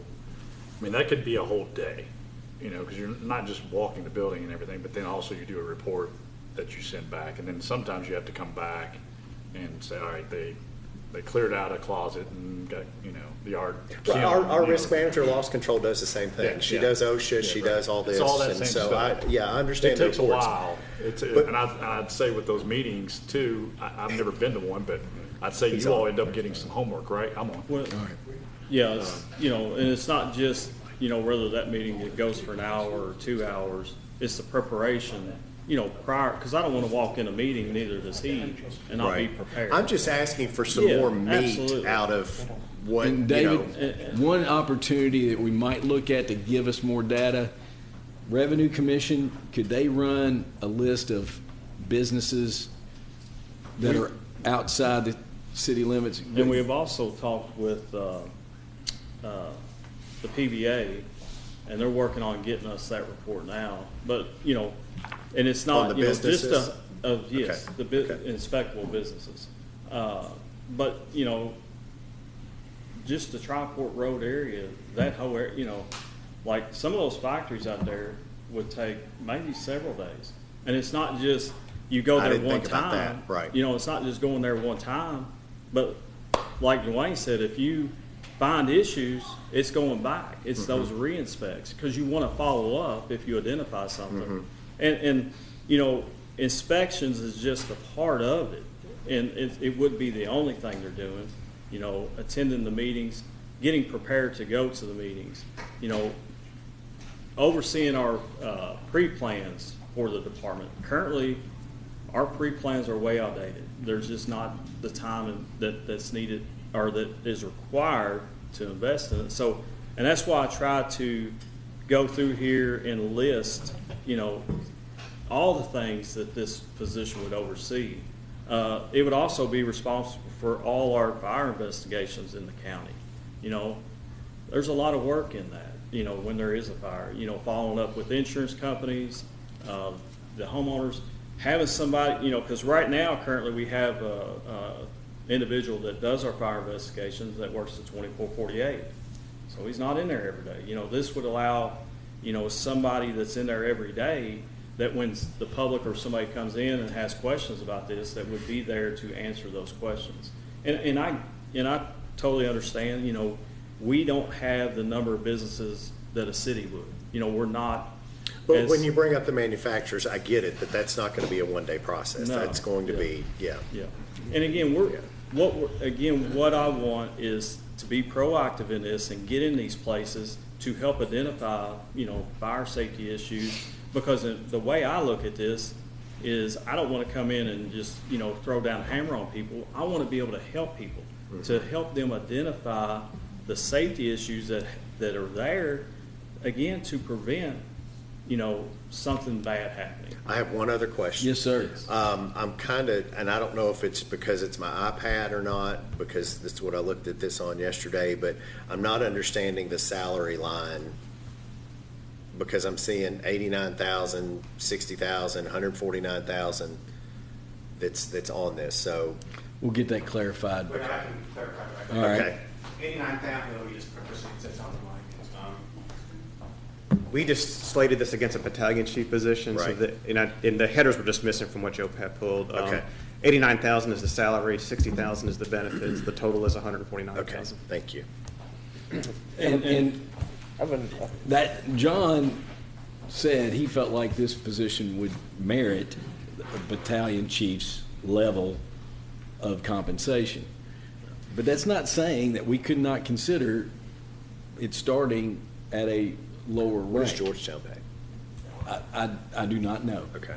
I mean, that could be a whole day, you know, because you're not just walking the building and everything, but then also you do a report that you send back. And then sometimes you have to come back and say, all right, they cleared out a closet and got, you know, the art. Our risk manager, loss control, does the same thing. Yeah, she yeah. does OSHA, Yeah, she right. does all this. It's all that and same so stuff. I understand It takes the a reports. while. But- And I'd say with those meetings too, I've never been to one, but I'd say you all end up getting some homework, right? I'm on. Well, yeah, it's, you know, and it's not just, you know, whether that meeting it goes for an hour or 2 hours. It's the preparation, you know, prior, because I don't want to walk in a meeting, neither does he, and not be Right. prepared. I'm just asking for some Yeah, more meat absolutely. out of what, And you David, know. one opportunity that we might look at to give us more data, Revenue Commission, could they run a list of businesses that are outside the city limits? And we have also talked with the PBA, and they're working on getting us that report now. But, you know, and it's On not, the you know, just businesses? yes, Okay. the inspectable businesses. But, you know, just the Triport Road area, that whole area, you know, like some of those factories out there would take maybe several days. And it's not just you go I there didn't one think about time. that, right. You know, it's not just going there one time, but like Dwayne said, if you find issues, it's going back. It's those re-inspects, because you want to follow up if you identify something. And you know, inspections is just a part of it, and it wouldn't be the only thing they're doing. You know, attending the meetings, getting prepared to go to the meetings, you know, overseeing our pre-plans for the department. Currently, our pre-plans are way outdated. There's just not the time that's needed or that is required to invest in it. So, and that's why I try to go through here and list, you know, all the things that this position would oversee. It would also be responsible for all our fire investigations in the county. You know, there's a lot of work in that, you know, when there is a fire, you know, following up with insurance companies, the homeowners, having somebody, you know, because right now, currently, we have a individual that does our fire investigations that works at 24/48. So he's not in there every day. You know, this would allow, you know, somebody that's in there every day, that when the public or somebody comes in and has questions about this, that would be there to answer those questions. And I totally understand, you know, we don't have the number of businesses that a city would. You know, we're not. But when you bring up the manufacturers, I get it, that that's not going to be a one-day process. No. That's going to be, Yeah. And again, what I want is to be proactive in this and get in these places to help identify, you know, fire safety issues. Because the way I look at this is I don't want to come in and just, you know, throw down a hammer on people. I want to be able to help people, to help them identify the safety issues that are there, again, to prevent, you know, something bad happening. I have one other question. Yes, sir. I'm kind of, and I don't know if it's because it's my iPad or not, because this is what I looked at this on yesterday, but I'm not understanding the salary line, because I'm seeing 89,000, 60,000, 149,000 that's on this. So We'll get that clarified. But I can clarify that. All right. okay. 89,000, let me just purpose it, says on the mic. We just slated this against a battalion chief position, so Right. that, and the headers were just missing from what Joe Pat pulled. Okay. 89,000 is the salary, 60,000 is the benefits, the total is Okay, 149,000. thank you. And that John said he felt like this position would merit a battalion chief's level of compensation. But that's not saying that we could not consider it starting at a lower What does rank. Georgetown pay? I do not know. Okay,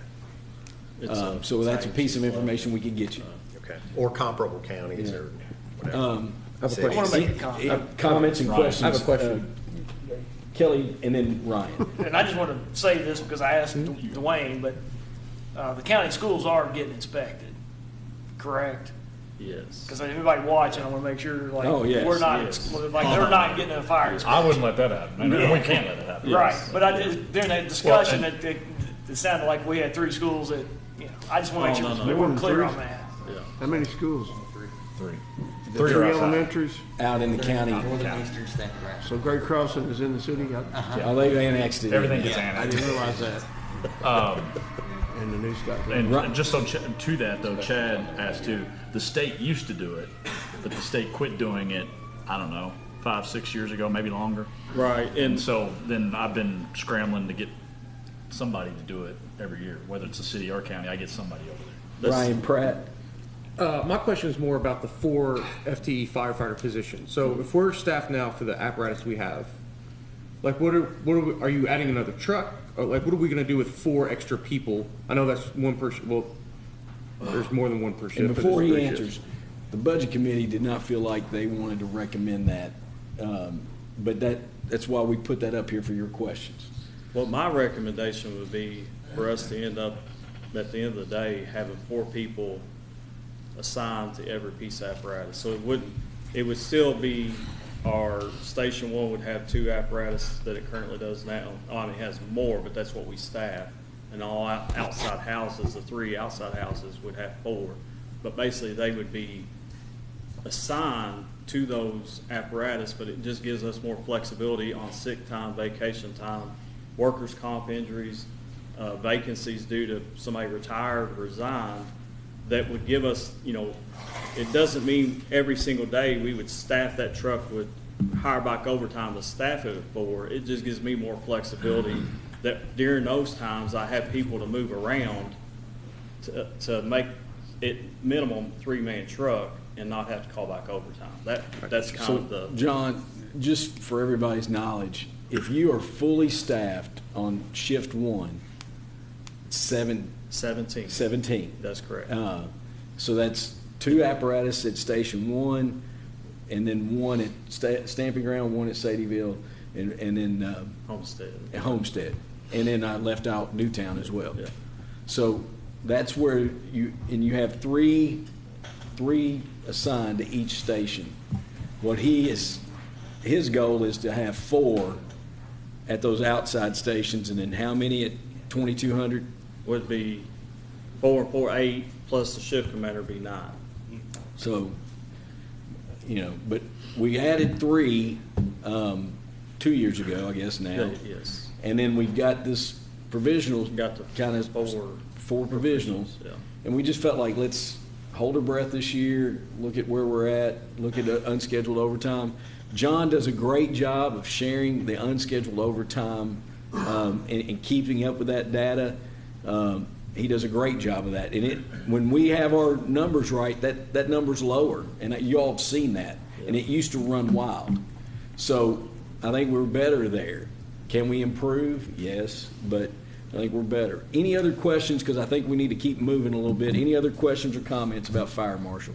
So that's a piece of information we can get you. okay. Or comparable counties or whatever. I have a Cities. question. I wanna make a comment. Comments and questions. I have a question. Kelly and then Ryan. And I just want to say this because I asked Dwayne, but the county schools are getting inspected correct? Yes. Because everybody watching, I want to make sure, like, Oh, yes, we're not, yes. like, they're not getting a fire inspection. I wouldn't let that happen. We can't let it happen. Right, but I just, during that discussion, and- it sounded like we had 3 schools that, you know, I just want to make Oh, sure no, no. we're More clear than on 3? that. Yeah. How many schools? 3. The 3 are 3 outside. elementaries? Out in the county. Northeastern State, right? So Great Crossing is in the city? Oh, they annexed it. Everything gets I annexed. didn't realize that. In the new stuff. And just so to that though, Chad asked too, the state used to do it, but the state quit doing it, I don't know, 5-6 years ago, maybe longer. Right, And and so then I've been scrambling to get somebody to do it every year, whether it's a city or county, I get somebody over there. Ryan Pratt. My question is more about the 4 FTE firefighter positions. So if we're staffed now for the apparatus we have, like are you adding another truck? Or like what are we going to do with 4 extra people? I know that's one person. Well, there's more than one per shift. And but before it's he 3 answers, shifts. the budget committee did not feel like they wanted to recommend that. But that's why we put that up here for your questions. well, my recommendation would be for us to end up, at the end of the day, having 4 people assigned to every piece of apparatus. So it would still be, our Station 1 would have 2 apparatus that it currently does now. I mean, it has more, but that's what we staff. And all outside houses, the 3 outside houses would have 4. But basically, they would be assigned to those apparatus, but it just gives us more flexibility on sick time, vacation time, workers' comp injuries, vacancies due to somebody retired or resigned, that would give us, you know, it doesn't mean every single day we would staff that truck with hire back overtime to staff it for. It just gives me more flexibility that during those times I have people to move around to make it minimum 3-man truck and not have to call back overtime. That's kind of the. John, just for everybody's knowledge, if you are fully staffed on shift 1, 17. 17. That's correct. So that's 2 apparatus at Station 1, and then 1 at Stamping Ground, 1 at Sadieville, and then Homestead. at Homestead. And then I left out Newtown as well. Yeah. So that's where you have three assigned to each station. His goal is to have 4 at those outside stations, and then how many at 2,200? Would be 4 and 4, 8, plus the shift commander would be 9. So, but we added 3 2 years ago, I guess now. Yes. And then we've got this provisional, Got the kind of 4 provisionals. Yeah. And we just felt like, let's hold our breath this year, look at where we're at, look at unscheduled overtime. John does a great job of sharing the unscheduled overtime and keeping up with that data. He does a great job of that. And when we have our numbers right, that number's lower. And you all have seen that. And it used to run wild. So I think we're better there. Can we improve? Yes, but I think we're better. Any other questions? Because I think we need to keep moving a little bit. Any other questions or comments about Fire Marshal?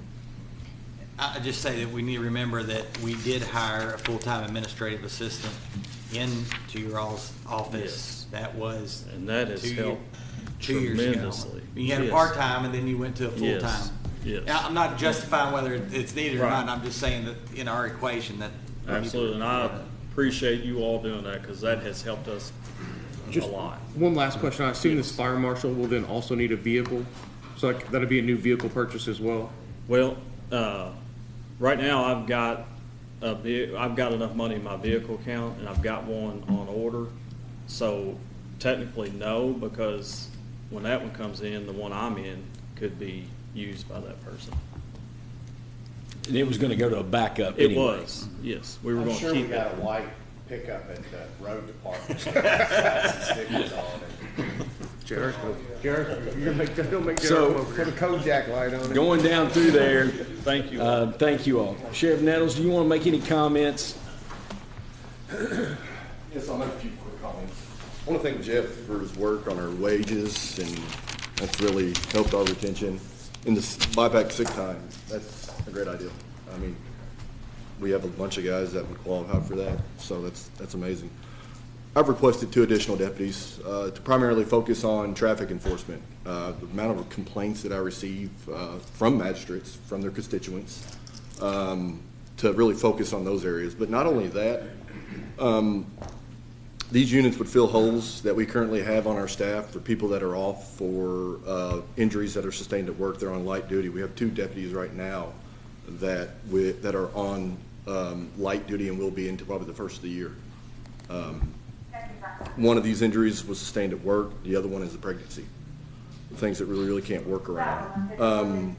I just say that we need to remember that we did hire a full-time administrative assistant into your all's office. Yes. That was And that has 2 helped 2 years ago. tremendously. You had a Yes. part-time and then you went to a Yes. full-time. Yes. Now, I'm not justifying whether it's needed or Right. not. I'm just saying that in our equation that. Absolutely, and I appreciate you all doing that, because that has helped us a lot. One last question. I assume this fire marshal will then also need a vehicle. So like, that'll be a new vehicle purchase as well. Well, right now I've got enough money in my vehicle account, and I've got one on order. So technically no, because when that one comes in, the one I'm in could be used by that person. And it was going to go to a backup It anyway. was, yes. We were I'm going to sure we keep got it. a white pickup at the road department. Stickers on it. Jared, you're gonna make Jared So- come over here. Put a Kojak light on it. Going down through there, Thank you. thank you all. Sheriff Nettles, do you want to make any comments? Yes, I'll make a few quick comments. I want to thank Jeff for his work on our wages, and that's really helped our retention. And this buyback sick time, that's a great idea. I mean, we have a bunch of guys that would qualify for that, so that's amazing. I've requested 2 additional deputies to primarily focus on traffic enforcement. The amount of complaints that I receive from magistrates, from their constituents, to really focus on those areas. But not only that, these units would fill holes that we currently have on our staff for people that are off for injuries that are sustained at work. They're on light duty. We have 2 deputies right now that are on light duty and will be into probably the first of the year. One of these injuries was sustained at work. The other one is a pregnancy. Things that really can't work around.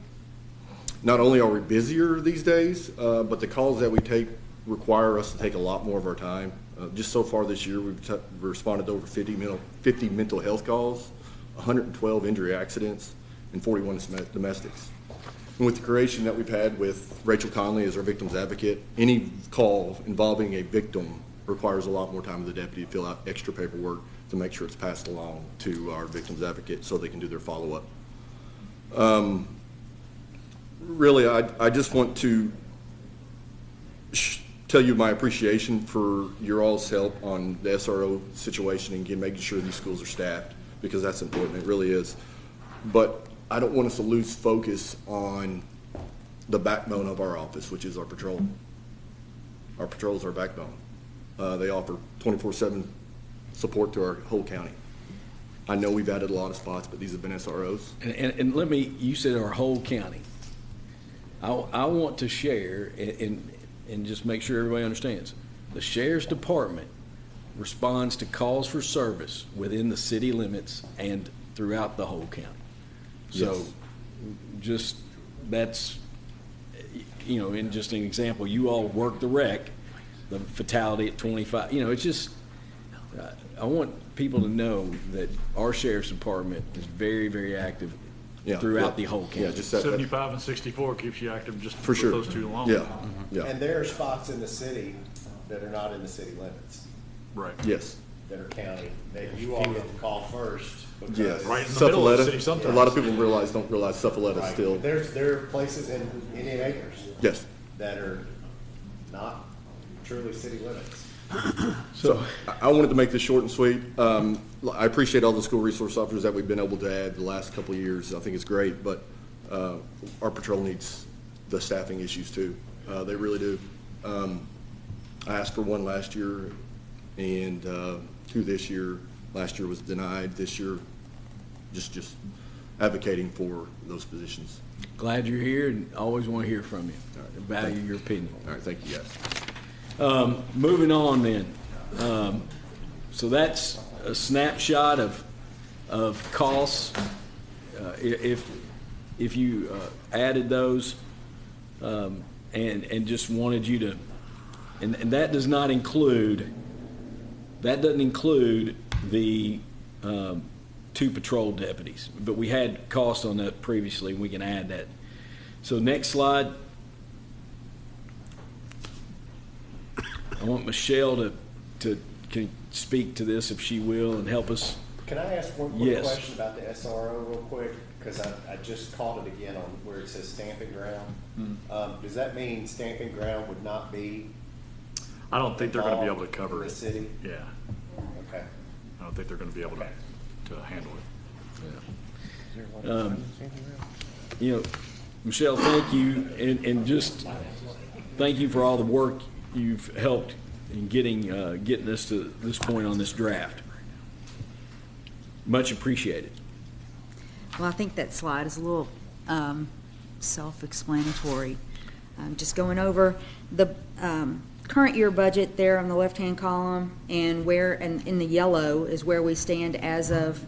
Not only are we busier these days, but the calls that we take require us to take a lot more of our time. Just so far this year, we've responded to over 50 mental health calls, 112 injury accidents, and 41 domestics. And with the creation that we've had with Rachel Conley as our victim's advocate, any call involving a victim requires a lot more time of the deputy to fill out extra paperwork to make sure it's passed along to our victim's advocate so they can do their follow-up. Really, I just want to tell you my appreciation for your all's help on the SRO situation and making sure these schools are staffed, because that's important. It really is. But I don't want us to lose focus on the backbone of our office, which is our patrol. Our patrol is our backbone. They offer 24/7 support to our whole county. I know we've added a lot of spots, but these have been SROs. And let me, you said our whole county. I want to share and just make sure everybody understands. The Sheriff's Department responds to calls for service within the city limits and throughout the whole county. So Yes. just, that's, in just an example, you all work the wreck, the fatality at 25, it's just, I want people to know that our Sheriff's Department is very, very active throughout the whole county. Yeah, just 75 and 64 keeps you active just for with sure. those 2 alone. Yeah, yeah. And there are spots in the city that are not in the city limits, Right. Yes. that are county, that you all get to call first. Yes. because- Right in the middle of the city Suffaletta, sometimes. a lot of people don't realize Suffaletta Right. still. There are places in Indian Acres Yes. that are not truly city limits. So I wanted to make this short and sweet. I appreciate all the school resource officers that we've been able to add the last couple of years. I think it's great, but our patrol needs the staffing issues too. They really do. I asked for 1 last year and 2 this year. Last year was denied. This year, just advocating for those positions. Glad you're here and always want to hear from you. Value your opinion. All right, thank you guys. Moving on then. So that's a snapshot of costs. If you added those and just wanted you to, and that doesn't include the 2 patrol deputies, but we had costs on that previously. We can add that. So next slide. I want Michelle to can speak to this if she will and help us. Can I ask one quick Yes. question about the SRO real quick? Because I just caught it again on where it says stamping ground. Does that mean stamping ground would not be I don't think they're going to be able to involved cover in it. the city? Yeah. Okay. I don't think they're going to be able to handle it. Michelle, thank you, and just thank you for all the work you've helped in getting us to this point on this draft. Much appreciated. Well, I think that slide is a little self-explanatory. Just going over the current year budget there on the left-hand column, and in the yellow is where we stand as of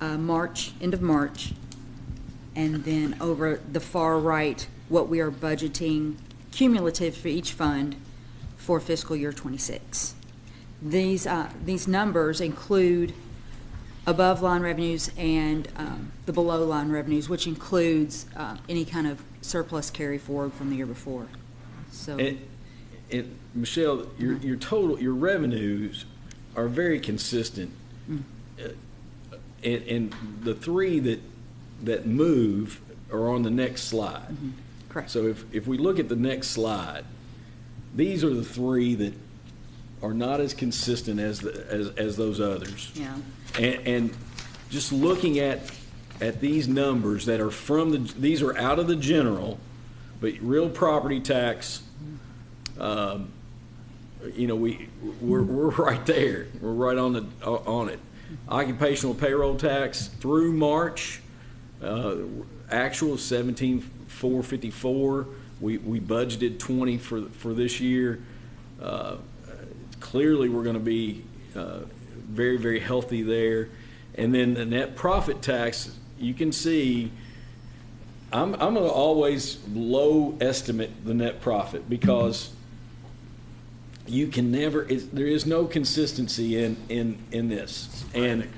March, end of March, and then over the far right, what we are budgeting cumulative for each fund for fiscal year 26. These numbers include above-line revenues and the below-line revenues, which includes any kind of surplus carry forward from the year before. So, And Michelle, your revenues are very consistent, and the 3 that move are on the next slide. correct. So if we look at the next slide, these are the 3 are not as consistent as those others. Yeah. And just looking at these numbers that are these are out of the general, but real property tax, we're right there. We're right on it. Occupational payroll tax through March, actual 17,454. We budgeted 20 for this year. Clearly, we're going to be very, very healthy there. And then the net profit tax, you can see, I'm going to always low estimate the net profit because you can never, there is no consistency in this. And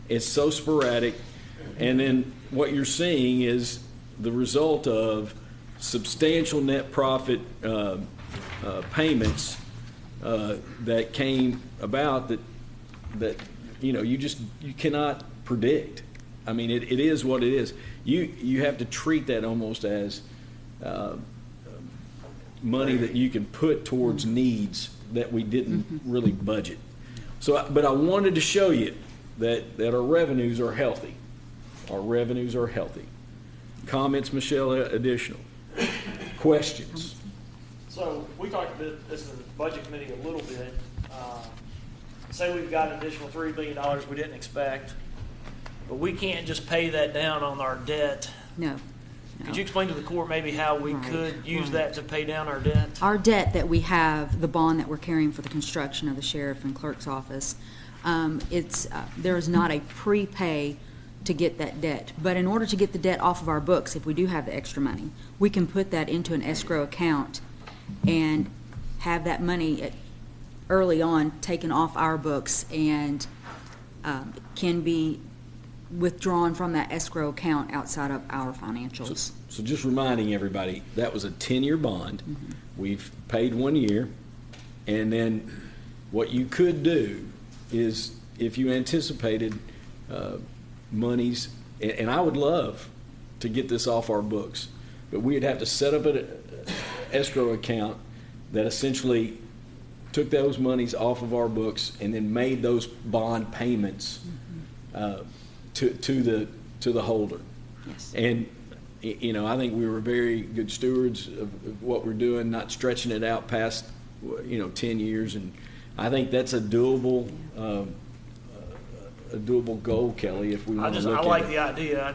it's so sporadic. And then what you're seeing is the result of substantial net profit payments that came about that you cannot predict. I mean, it is what it is. You have to treat that almost as money that you can put towards needs that we didn't really budget. So, but I wanted to show you that our revenues are healthy. Our revenues are healthy. Comments, Michelle, additional? Questions? So we talked about this in the budget committee a little bit. Say we've got an additional $3 billion we didn't expect, but we can't just pay that down on our debt. No. Could you explain to the court maybe how we could use that to pay down our debt? Our debt that we have, the bond that we're carrying for the construction of the sheriff and clerk's office, there is not a prepay to get that debt. But in order to get the debt off of our books, if we do have the extra money, we can put that into an escrow account and have that money early on taken off our books and can be withdrawn from that escrow account outside of our financials. So just reminding everybody, that was a 10-year bond. Mm-hmm. We've paid 1 year. And then what you could do is, if you anticipated monies, and I would love to get this off our books, but we'd have to set up an escrow account that essentially took those monies off of our books and then made those bond payments to the holder. Yes. And I think we were very good stewards of what we're doing, not stretching it out past 10 years, and I think that's a doable goal, Kelly. If we want to look at it. I like the idea. I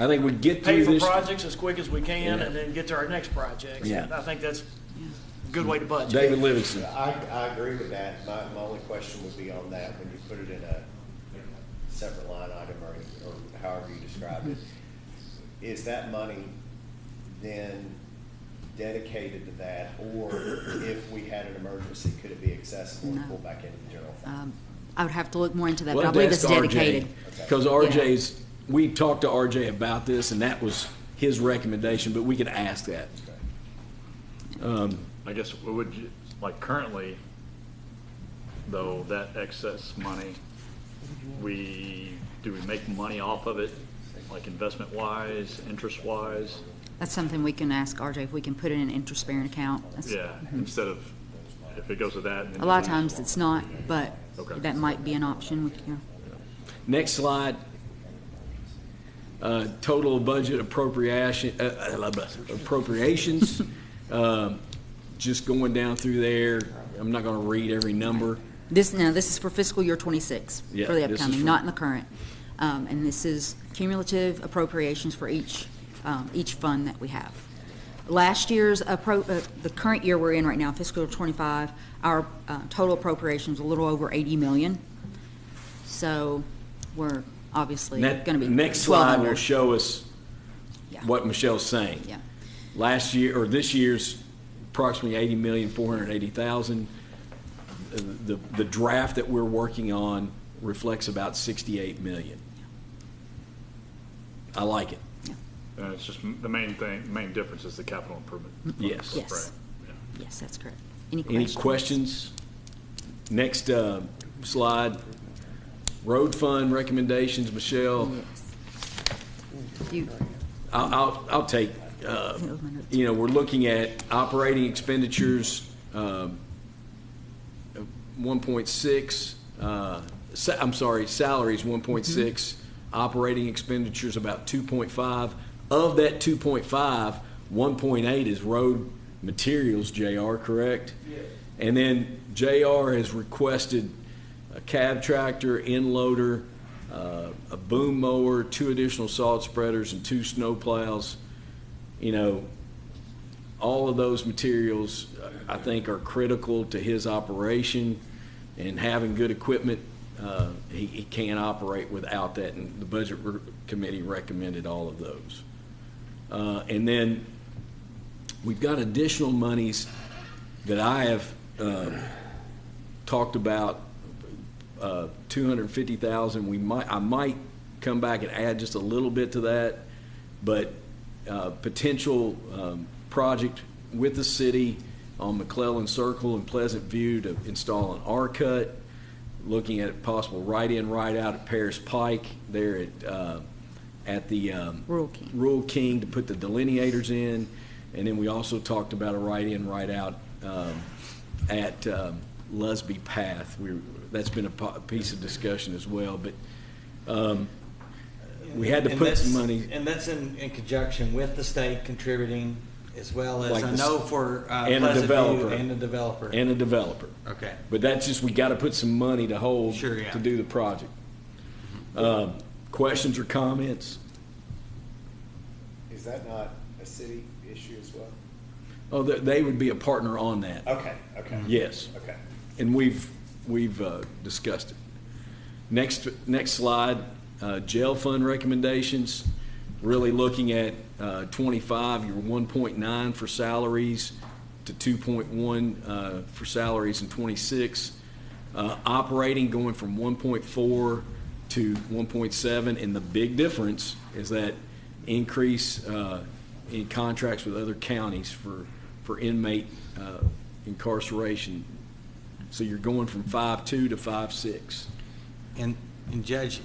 think we get pay through for this projects as quick as we can, and then get to our next project. Yeah. I think that's a good way to budget. David Livingston. I agree with that. My only question would be on that when you put it in a separate line item or however you described it. Is that money then dedicated to that, or if we had an emergency, could it be accessible and pulled back into the general fund? I would have to look more into that, Well, but I believe it's dedicated. Because RJ's, we talked to RJ about this, and that was his recommendation, but we could ask that. I guess would you, like currently, though, that excess money, do we make money off of it, like investment wise, interest wise? That's something we can ask RJ if we can put in an interest-bearing account. Instead of if it goes to that. And then A lot of times it's not, but Okay. that might be an option. Next slide. Total budget appropriations. Just going down through there. I'm not going to read every number. This is for fiscal year 26 Yeah, for the this is upcoming, for- not in the current. And this is cumulative appropriations for each fund that we have. Last year's, the current year we're in right now, fiscal year 25, our total appropriations a little over 80 million. So we're obviously going to be Next slide will 1,200. show us Yeah. what Michelle's saying. Yeah. Last year, or this year's, approximately 80,480,000. The draft that we're working on reflects about 68 million. I like it. It's just the main difference is the capital improvement. Yes. Yes. Right. Yeah. Yes, that's correct. Any Any questions? questions? Next slide. Road fund recommendations, Michelle. You, I'll take, we're looking at operating expenditures 1.6, salaries 1.6, operating expenditures about 2.5. Of that 2.5, 1.8 is road materials, JR, correct? Yes. And then JR has requested a cab tractor, end loader, a boom mower, 2 additional salt spreaders, and 2 snow plows. You know, all of those materials, I think, are critical to his operation, and having good equipment, he can't operate without that, and the budget committee recommended all of those. And then we've got additional monies that I have talked about, $250,000. I might come back and add just a little bit to that, but potential project with the city on McClellan Circle and Pleasant View to install an R-cut, looking at possible right-in, right-out at Paris Pike there at the Rural King to put the delineators in, and then we also talked about a right-in, right-out at Lusby Path. That's been a piece of discussion as well, but we had to put some money. And that's in conjunction with the state contributing, as well as, Like I the know for and a Pleasant developer. View and a developer. And a developer. Okay. But that's just, we got to put some money to hold Sure, yeah. to do the project. Questions or comments? Is that not a city issue as well? Oh, they would be a partner on that. Okay, okay. Yes. Okay. And we've discussed it. Next slide, jail fund recommendations. Really looking at 25, your 1.9 for salaries to 2.1 for salaries in 26. Operating going from 1.4 to 1.7, and the big difference is that increase in contracts with other counties for inmate incarceration. So you're going from 5.2 to 5.6. And Judge,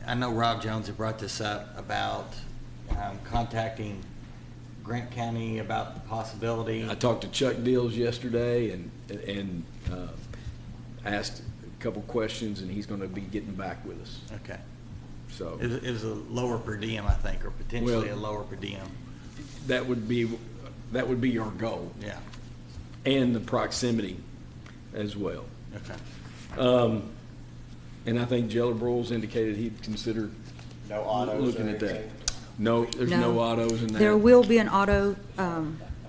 I know Rob Jones had brought this up about contacting Grant County about the possibility. I talked to Chuck Deals yesterday and asked a couple questions, and he's going to be getting back with us. Okay. So It was a lower per diem, I think, or potentially Well, a lower per diem. that would be our goal, Yeah. and the proximity as well. Okay. And I think Jeller Broyles indicated he'd consider No autos looking or at that. anything? No, there's no autos in that. There will be an auto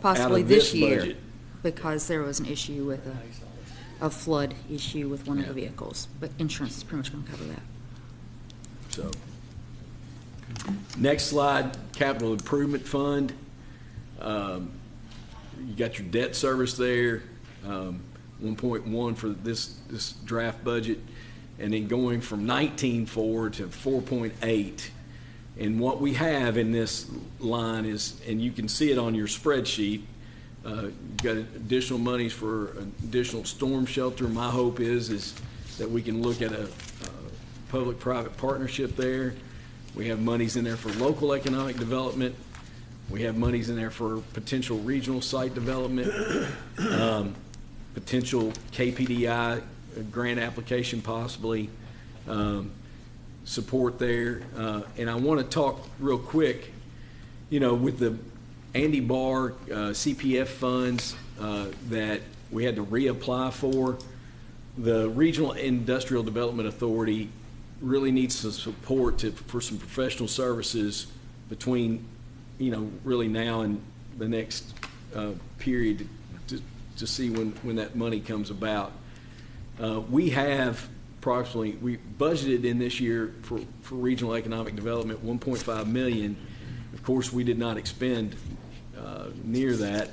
possibly Out of this this year, budget. because there was an issue with a flood issue with one of the Yeah. vehicles, but insurance is pretty much going to cover that. So, next slide, capital improvement fund. You got your debt service there, 1.1 for this draft budget, and then going from 19.4 to 4.8. And what we have in this line is, and you can see it on your spreadsheet, you've got additional monies for additional storm shelter. My hope is that we can look at a public-private partnership there. We have monies in there for local economic development. We have monies in there for potential regional site development, potential KPDI grant application possibly, support there. And I want to talk real quick, with the Andy Barr CPF funds that we had to reapply for. The Regional Industrial Development Authority really needs some support for some professional services between, really now and the next period to see when that money comes about. We have we budgeted in this year for regional economic development 1.5 million. Of course, we did not expend near that.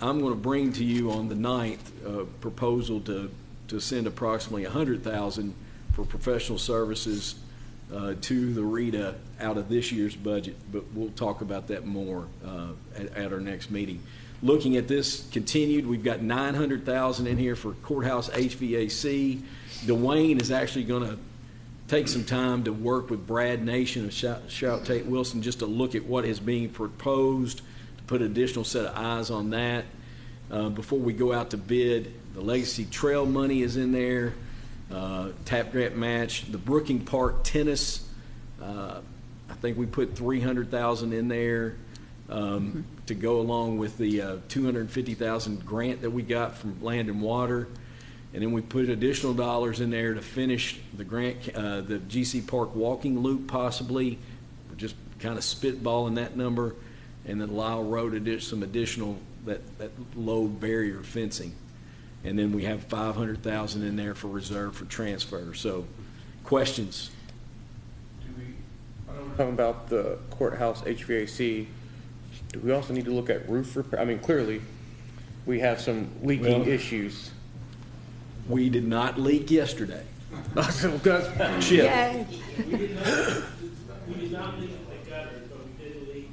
I'm going to bring to you on the 9th a proposal to send approximately 100,000 for professional services to the RETA out of this year's budget, but we'll talk about that more at our next meeting. Looking at this continued, we've got 900,000 in here for courthouse HVAC. Dwayne is actually going to take some time to work with Brad Nation of Shout Tate Wilson just to look at what is being proposed, to put an additional set of eyes on that. before we go out to bid. The Legacy Trail money is in there, TAP grant match, the Brooking Park tennis. I think we put $300,000 in there to go along with the $250,000 grant that we got from Land and Water. And then we put additional dollars in there to finish the grant, the GC Park walking loop possibly. We're just kind of spitballing that number. And then Lyle Road some additional, that low barrier fencing. And then we have $500,000 in there for reserve for transfer. So, questions? Talking about the courthouse HVAC, do we also need to look at roof repair? I mean, clearly, we have some leaking issues. We did not leak yesterday. Chip. Yay. We did not leak the gutters, but we did leak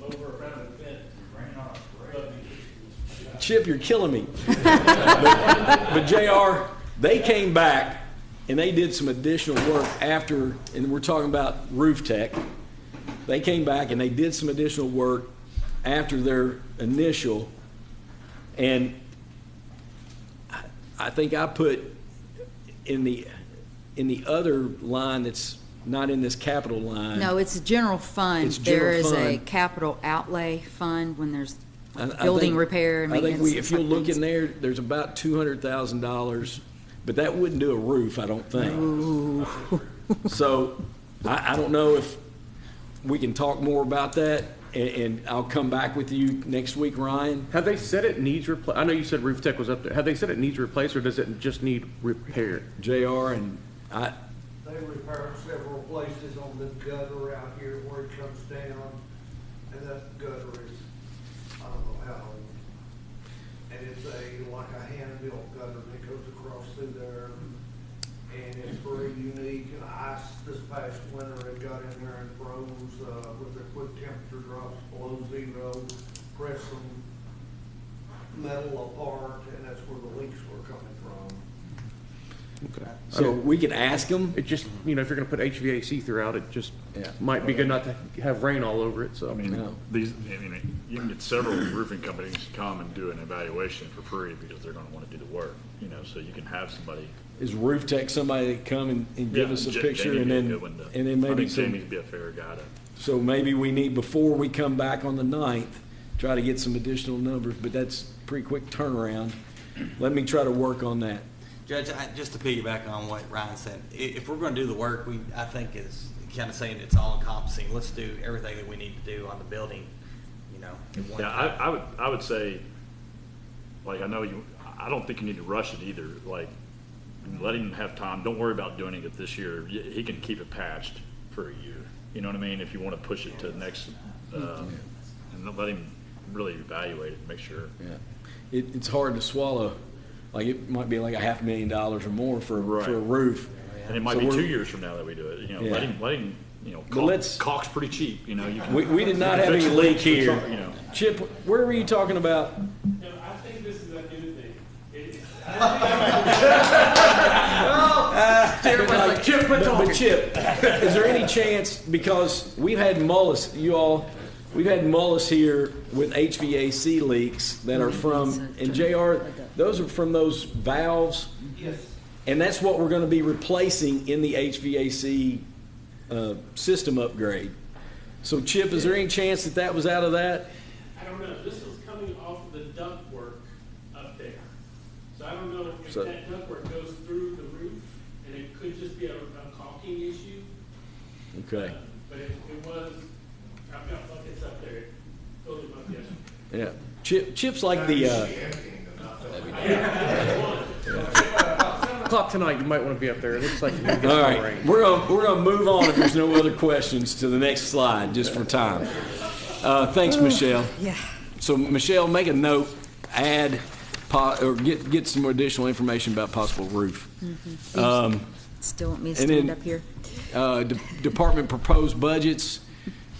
over around the fence. Chip, you're killing me. but JR, they came back and they did some additional work after, and we're talking about roof tech. They came back and they did some additional work after their initial, and I think I put in the other line that's not in this capital line. No, it's a general fund. It's general There is a fund. capital outlay fund when there's I building think- repair and I maintenance. think if you'll and look such in there, there's about $200,000, but that wouldn't do a roof, I don't think. Ooh. So I don't know if we can talk more about that, and I'll come back with you next week, Ryan. Have they said it needs replace? I know you said roof tech was up there. Have they said it needs replaced, or does it just need repair? JR and I, They repaired several places on the gutter out here where it comes down, and that gutter is, I don't know how old. And it's like a hand-built gutter that goes across through there, and it's very unique. And ice this past winter, it got in there and froze, with the quick temperature drops below zero, pressed some metal apart, and that's where the leaks were coming from. Okay. so we can ask them. It just, if you're going to put HVAC throughout, it just Yeah. might be good not to have rain all over it. So I mean, No. you can get several roofing companies to come and do an evaluation for free because they're gonna wanna do the work, so you can have somebody. Is Roof Tech somebody to come and give us a picture, Jamie and would be a then good one to- and then I maybe think some. Jamie'd be a fair guy to. So maybe we need, before we come back on the 9th, try to get some additional numbers, but that's pretty quick turnaround. Let me try to work on that. Judge, just to piggyback on what Ryan said, if we're going to do the work, I think is kind of saying it's all encompassing. Let's do everything that we need to do on the building, at one Yeah, time. I would say, I don't think you need to rush it either. Let him have time. Don't worry about doing it this year. He can keep it patched for a year. You know what I mean? If you want to push it to next, and let him really evaluate it and make sure. Yeah, it's hard to swallow. It might be like $500,000 or more for Right. a roof. And it might So be we're- 2 years from now that we do it. Yeah. Let him. But Caulk's pretty cheap. You can, We did not you have can any fix leak it, here. Chip, where were you talking about? No, I think this is a new thing. But Chip, is there any chance, because we've had Mullis, we've had Mullis here with HVAC leaks that are from, and JR, those are from those valves? Yes. And that's what we're going to be replacing in the HVAC system upgrade. So Chip, is there any chance that was out of that? I don't know, this was coming off of the ductwork up there. So I don't know if So- that ductwork goes through the roof, and it could just be a caulking issue. Okay. But it was, I felt like it's up there. It filled them up yesterday. Yeah. Chip's like the, o'clock tonight, you might want to be up there. It looks like you're going to get all some right, rain. we're gonna move on if there's no other questions to the next slide, just for time. Thanks, Michelle. Yeah. So Michelle, make a note, add, or get some additional information about possible roof. Still want me to and stand then- up here? Department proposed budgets,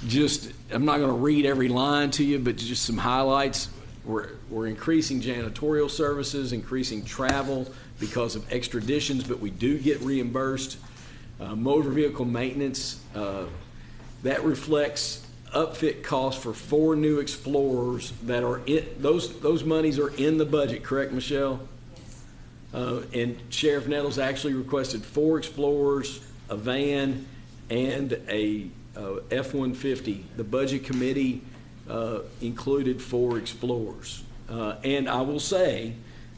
I'm not gonna read every line to you, but just some highlights. We're increasing janitorial services, increasing travel because of extraditions, but we do get reimbursed. Motor vehicle maintenance, that reflects upfit cost for 4 new Explorers that are in, those monies are in the budget, correct, Michelle? And Sheriff Nettles actually requested 4 Explorers, a van, and a F-150. The budget committee included 4 Explorers. And I will say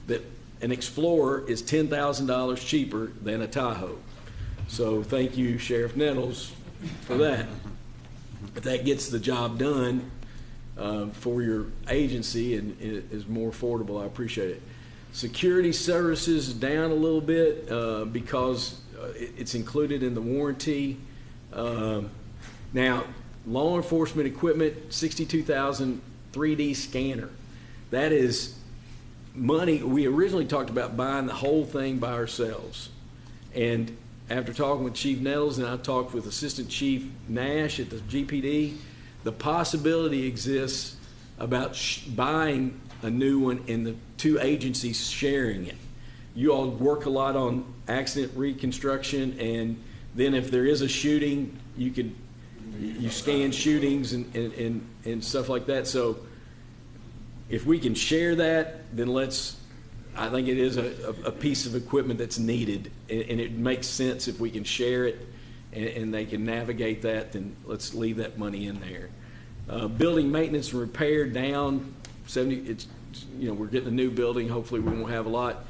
that an Explorer is $10,000 cheaper than a Tahoe. So thank you, Sheriff Nettles, for that. If that gets the job done for your agency and is more affordable, I appreciate it. Security services is down a little bit because it's included in the warranty. Now, law enforcement equipment, $62,000 3D scanner. That is money. We originally talked about buying the whole thing by ourselves. And after talking with Chief Nettles and I talked with Assistant Chief Nash at the GPD, the possibility exists about buying a new one and the 2 agencies sharing it. You all work a lot on accident reconstruction, and then if there is a shooting, you scan shootings and stuff like that. So if we can share that, then I think it is a piece of equipment that's needed, and it makes sense if we can share it and they can navigate that, then let's leave that money in there. Building maintenance and repair down 70, we're getting a new building. Hopefully we won't have a lot.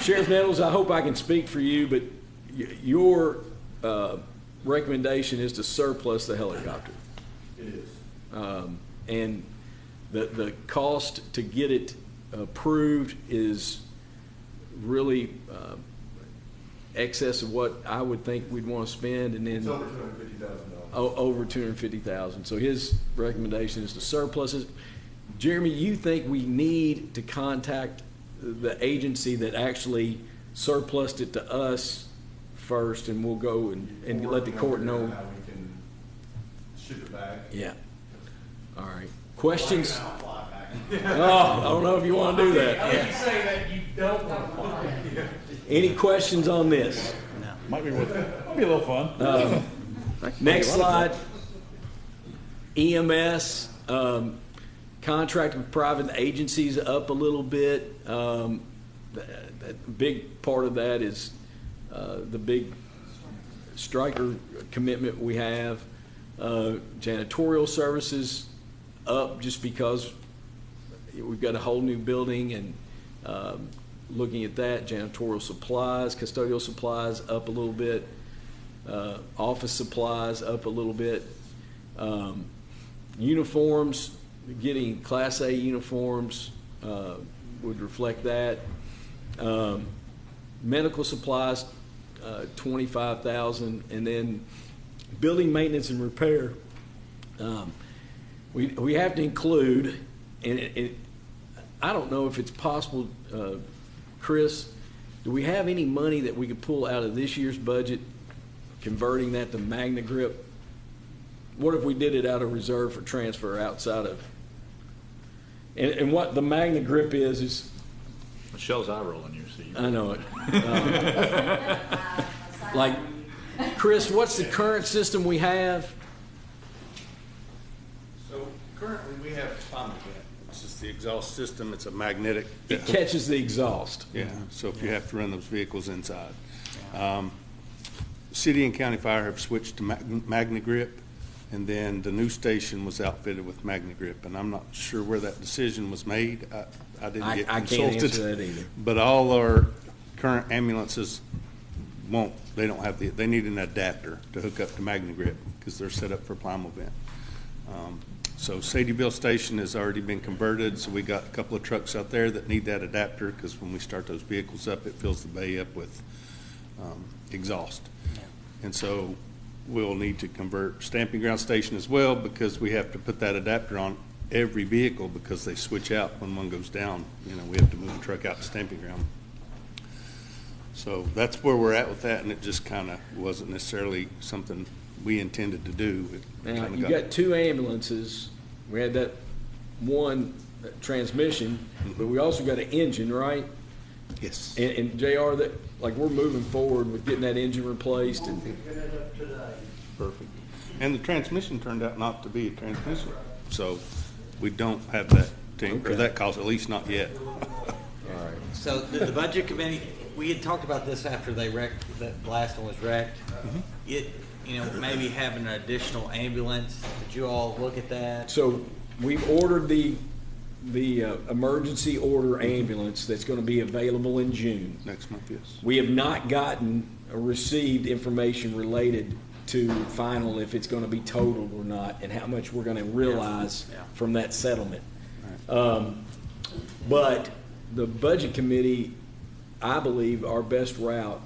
Sheriff Nettles, I hope I can speak for you, but your recommendation is to surplus the helicopter. It is. And the cost to get it approved is really excess of what I would think we'd want to spend, and then It's over $250,000. Over $250,000. So his recommendation is to surplus it. Jeremy, you think we need to contact the agency that actually surplused it to us first, and we'll go and let the court know how we can ship it back. Yeah. All right. Questions? Oh, I don't know if you want to do that. How would you say that you don't want to fly? Any questions on this? Might be a little fun. Next slide. EMS, contract with private agencies up a little bit. The big part of that is the big striker commitment we have. Janitorial services up just because we've got a whole new building, and looking at that, janitorial supplies, custodial supplies up a little bit, office supplies up a little bit, uniforms, getting Class A uniforms would reflect that. Medical supplies, $25,000, and then building maintenance and repair. We have to include, and I don't know if it's possible, Chris, do we have any money that we could pull out of this year's budget, converting that to Magna Grip? What if we did it out of reserve for transfer outside of? And what the Magna Grip is Michelle's eye rolling you, see. I know it. Like, Chris, what's the current system we have? So currently we have Spinal Jet, which is the exhaust system. It's a magnetic. It catches the exhaust. Yeah, so if you have to run those vehicles inside. City and county fire have switched to Magna Grip, and then the new station was outfitted with Magna Grip, and I'm not sure where that decision was made. I didn't get I consulted. can't answer that either. But all our current ambulances they don't have they need an adapter to hook up to Magna Grip because they're set up for Plymouth event. So Sadieville Station has already been converted, so we got a couple of trucks out there that need that adapter because when we start those vehicles up, it fills the bay up with exhaust. And so we'll need to convert Stamping Ground Station as well because we have to put that adapter on every vehicle because they switch out when one goes down. We have to move the truck out to Stamping Ground. So that's where we're at with that, and it just kind of wasn't necessarily something we intended to do. Now, you got 2 ambulances. We had that one transmission, but we also got an engine, right? Yes. And JR, that we're moving forward with getting that engine replaced. And Perfect. And the transmission turned out not to be a transmission, so we don't have that or that cost, at least not yet. So the budget committee, we had talked about this after they wrecked, that last one was wrecked. It, maybe having an additional ambulance, did you all look at that? So we've ordered the emergency order ambulance that's going to be available in June. Next month, yes. We have not gotten or received information related to final if it's going to be totaled or not and how much we're going to realize from that settlement. But the budget committee, I believe our best route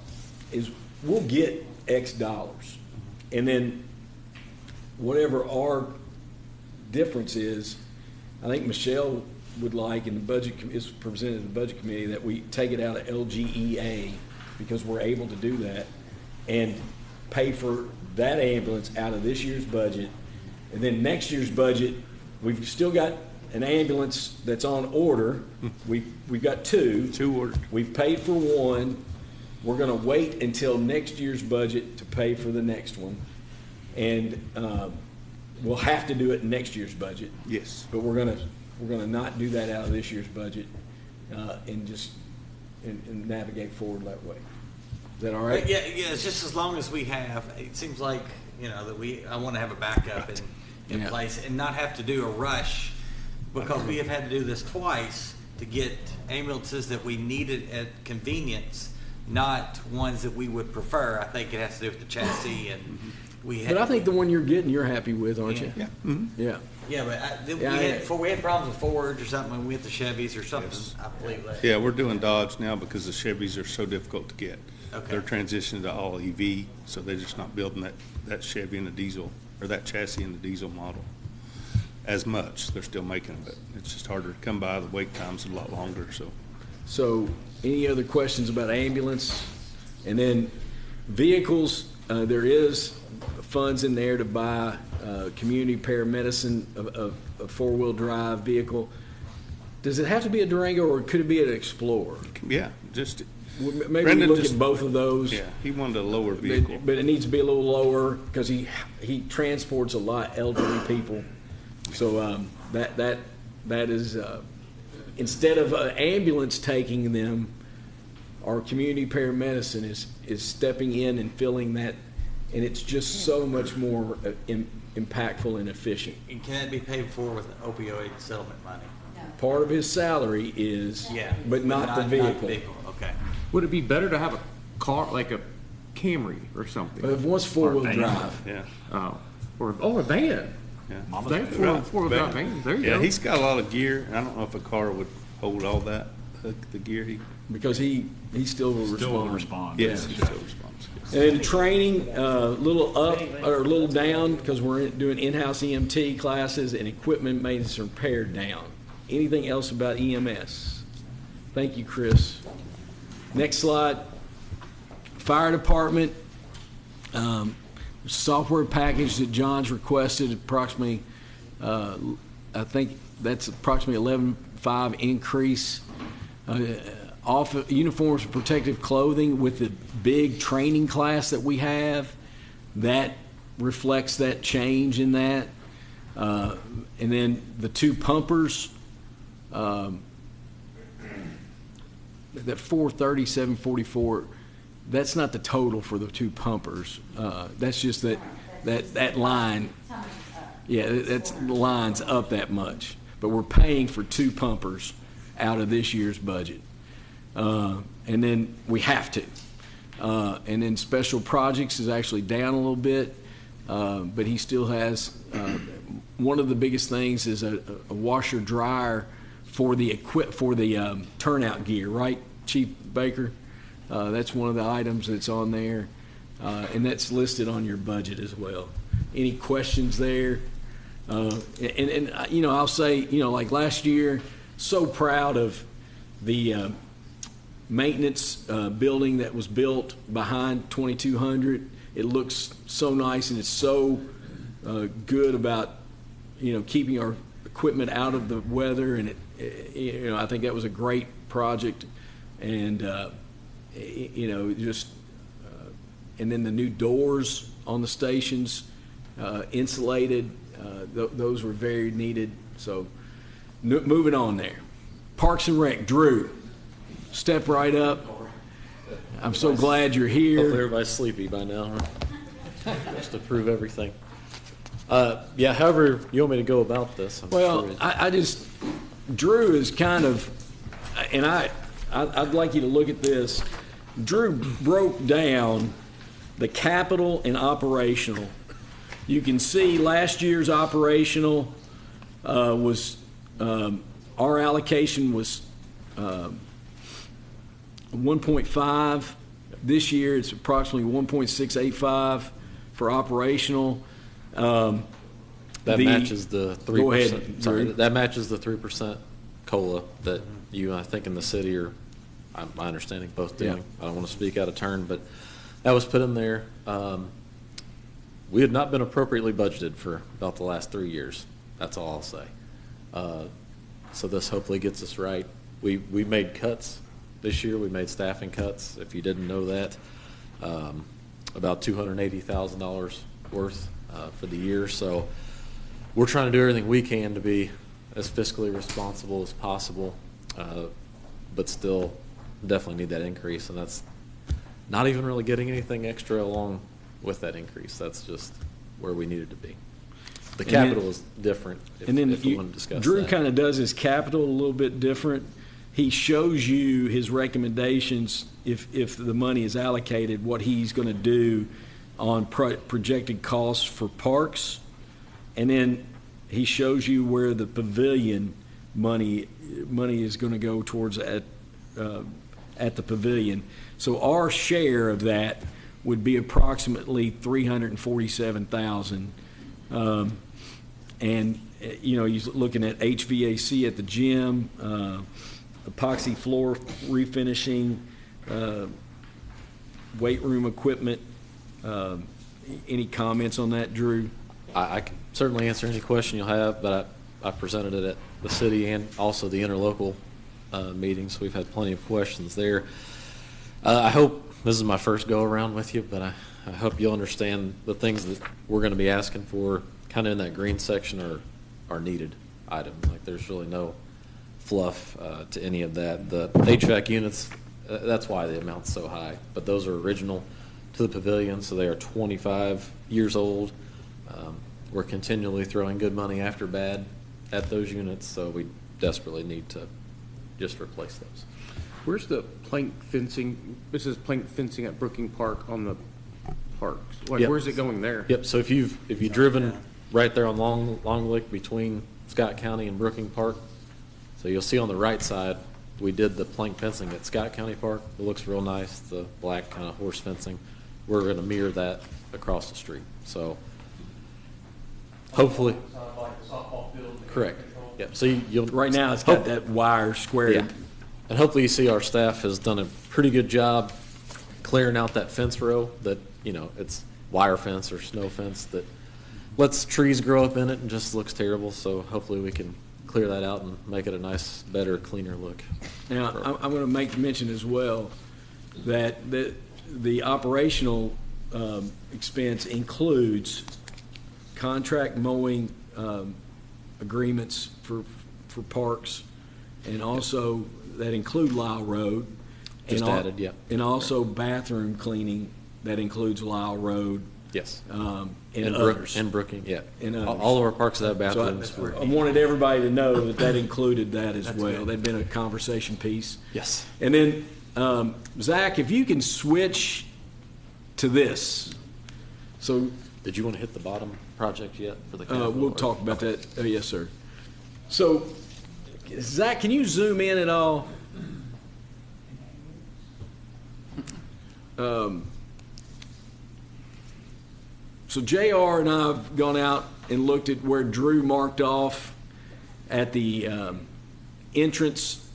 is we'll get X dollars. And then whatever our difference is, I think Michelle would like, and the budget is presented to the budget committee, that we take it out of LGEA because we're able to do that and pay for that ambulance out of this year's budget. And then next year's budget, we've still got an ambulance that's on order. We've got two. Two ordered. We've paid for one. We're going to wait until next year's budget to pay for the next one. And we'll have to do it in next year's budget. Yes. But we're going to not do that out of this year's budget and just and navigate forward that way. Is that all right? Yeah, it's just as long as we have, it seems like, that I want to have a backup in place and not have to do a rush, because we have had to do this twice to get ambulances that we needed at convenience, not ones that we would prefer. I think it has to do with the chassis and we had. But I think the one you're getting, you're happy with, aren't you? Yeah. Yeah. Yeah, but we had problems with Fords or something, and we had the Chevys or something. Yes. I believe that. Yeah, we're doing Dodge now because the Chevys are so difficult to get. Okay. They're transitioning to all EV, so they're just not building that Chevy in the diesel, or that chassis in the diesel model as much. They're still making it, but it's just harder to come by. The wait time's a lot longer, So any other questions about ambulance? And then vehicles, there is funds in there to buy community paramedicine, a four-wheel drive vehicle. Does it have to be a Durango, or could it be an Explorer? Yeah, just Maybe Brendan look just- at both of those. yeah. He wanted a lower vehicle. But it needs to be a little lower because he transports a lot elderly people. So that is instead of an ambulance taking them, our community paramedicine is stepping in and filling that, and it's just so much more impactful and efficient. And can that be paid for with opioid settlement money? Part of his salary is, but not the vehicle. Okay. Would it be better to have a car, like a Camry or something? But if one's four-wheel Or a van. drive. Yeah. Or a van. Yeah. They four-wheel drive van. There you Yeah, go. he's got a lot of gear. I don't know if a car would hold all that, the gear Because he still will respond. Yes, he still responds. Yes. And then training, little up or a little down because we're doing in-house EMT classes, and equipment maintenance and repair down. Anything else about EMS? Thank you, Chris. Next slide. Fire department, software package that John's requested, approximately, I think that's approximately 11.5 increase. Uniforms and protective clothing with the big training class that we have, that reflects that change in that. And then the two pumpers, that 430, 744, that's not the total for the two pumpers. That's just that line. Yeah, that's the line's up that much. But we're paying for two pumpers out of this year's budget. And then we have to. And then special projects is actually down a little bit, but he still has, one of the biggest things is a washer dryer for the turnout gear, right, Chief Baker? That's one of the items that's on there, and that's listed on your budget as well. Any questions there? And I'll say, like last year, so proud of the maintenance building that was built behind 2200. It looks so nice, and it's so good about keeping our equipment out of the weather, and I think that was a great project, and just and then the new doors on the stations insulated. Those were very needed. So moving on there. Parks and Rec, Drew, step right up. I'm so glad you're Hopefully here. everybody's sleepy by now, huh? Just to prove everything. Yeah, however you want me to go about this. Well, I just, Drew is kind of, and I'd like you to look at this. Drew broke down the capital and operational. You can see last year's operational was, our allocation was 1.5. This year it's approximately 1.685 for operational. That matches the 3%. Go ahead, Sorry, Drew. that matches the 3% COLA that you, I think, in the city are, my understanding, both doing. Yeah. I don't want to speak out of turn, but that was put in there. We had not been appropriately budgeted for about the last 3 years. That's all I'll say. So this hopefully gets us right. We made cuts this year. We made staffing cuts, if you didn't know that, about $280,000 worth for the year. So we're trying to do everything we can to be as fiscally responsible as possible, but still definitely need that increase. And that's not even really getting anything extra along with that increase. That's just where we needed to be. The capital is different, if we want to discuss Drew that. kind of does his capital a little bit different. He shows you his recommendations if the money is allocated, what he's going to do on projected costs for parks, and then he shows you where the pavilion money is going to go towards at the pavilion. So our share of that would be approximately $347,000. And, you know, he's looking at HVAC at the gym, epoxy floor refinishing, weight room equipment. Any comments on that, Drew? I can certainly answer any question you'll have, but I presented it at the city and also the interlocal meetings. We've had plenty of questions there. I hope this is my first go around with you, but I hope you'll understand the things that we're going to be asking for kind of in that green section are needed items. Like there's really no fluff to any of that. The HVAC units, that's why the amount's so high, but those are original to the pavilion, so they are 25 years old. We're continually throwing good money after bad at those units, so we desperately need to just replace those. Where's the plank fencing? This is plank fencing at Brooking Park on the parks. Like, Yep. Where's it going there? Yep, so if you've driven right there on Long Lick between Scott County and Brooking Park, so you'll see on the right side, we did the plank fencing at Scott County Park. It looks real nice, the black kind of horse fencing. We're going to mirror that across the street. So hopefully, Like the softball field. correct. Yep. So you'll Right now, it's got that wire squared. Yeah. And hopefully you see our staff has done a pretty good job clearing out that fence row that, you know, it's wire fence or snow fence that lets trees grow up in it and just looks terrible. So hopefully we can clear that out and make it a nice, better, cleaner look. Now, I'm going to make mention as well that the operational expense includes contract mowing agreements for parks, and also that include Lyle Road. Just and added, yeah. And also bathroom cleaning that includes Lyle Road. Yes. And others. And Brooking, yeah. And others. All of our parks that have bathrooms. So I wanted everybody to know that included that as well. That'd been a conversation piece. Yes. And then, Zach, if you can switch to this. So, did you want to hit the bottom project yet for the capital? We'll talk about that. Yes, sir. So, Zach, can you zoom in at all? So JR and I have gone out and looked at where Drew marked off at the entrance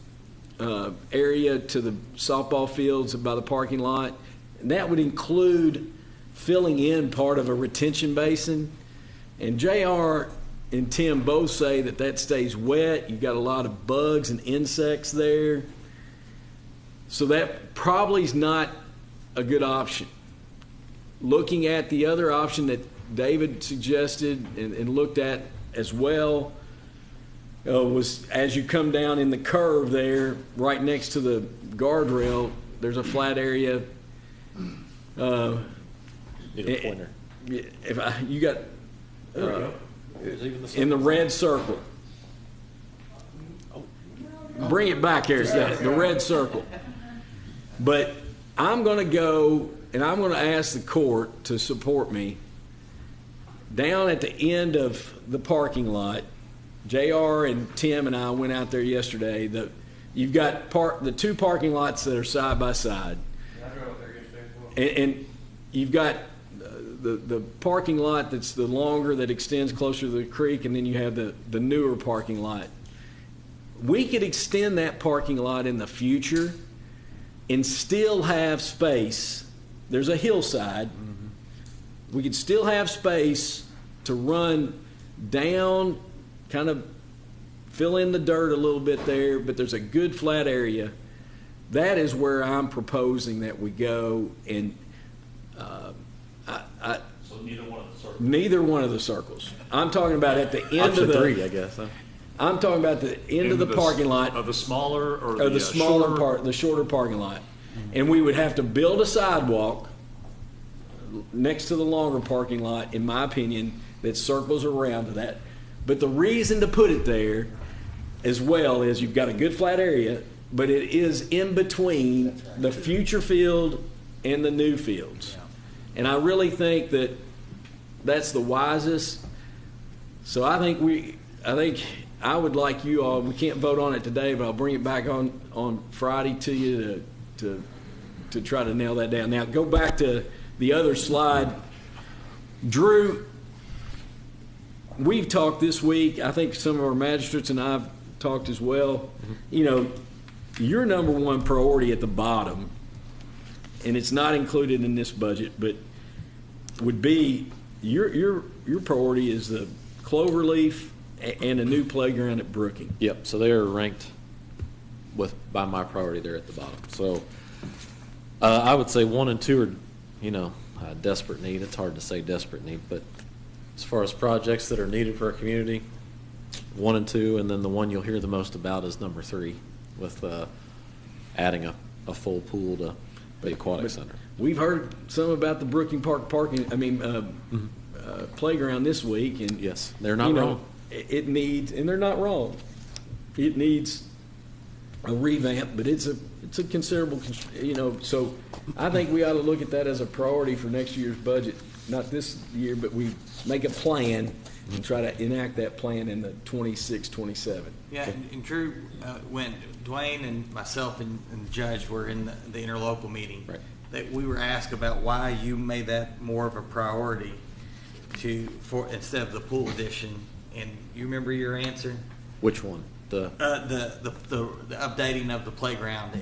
area to the softball fields by the parking lot. And that would include filling in part of a retention basin. And JR and Tim both say that stays wet. You've got a lot of bugs and insects there. So that probably is not a good option. Looking at the other option that David suggested and looked at as well was as you come down in the curve there, right next to the guardrail, there's a flat area. Need a pointer. You got in the red circle. Bring it back here, the red circle. But I'm going to go and I'm going to ask the court to support me. Down at the end of the parking lot, JR and Tim and I went out there yesterday. You've got the two parking lots that are side by side. And you've got the parking lot that's the longer, that extends closer to the creek, and then you have the newer parking lot. We could extend that parking lot in the future and still have space. There's a hillside. We could still have space to run down, kind of fill in the dirt a little bit there, but there's a good flat area. That is where I'm proposing that we go, and So neither one of the circles. neither one of the circles. I'm talking about at the end Option of the 3, I guess. Huh? I'm talking about the end of the parking lot Of the smaller or of the smaller shorter? part, the shorter parking lot, and we would have to build a sidewalk next to the longer parking lot, in my opinion, that circles around to that. But the reason to put it there as well is you've got a good flat area, but it is in between the future field and the new fields. And I really think that that's the wisest. So I think I would like you all, we can't vote on it today, but I'll bring it back on Friday to you to try to nail that down. Now go back to the other slide. Drew, we've talked this week, I think some of our magistrates and I've talked as well. You know, your number one priority at the bottom, and it's not included in this budget, but would be your priority is the cloverleaf and a new playground at Brooking. Yep. So they are ranked by my priority there at the bottom. So I would say 1 and 2 are, desperate need. It's hard to say desperate need, but as far as projects that are needed for our community, 1 and 2, and then the one you'll hear the most about is number 3, with adding a full pool to the aquatic center. We've heard some about the Brooking Park playground this week, and yes, they're not wrong. It needs, and they're not wrong. It needs a revamp, but it's a considerable, So I think we ought to look at that as a priority for next year's budget. Not this year, but we make a plan and try to enact that plan in the 26, 27. Yeah, and Drew, when Dwayne and myself and the judge were in the interlocal meeting, right, that we were asked about why you made that more of a priority for instead of the pool addition, and you remember your answer? Which one? The updating of the playground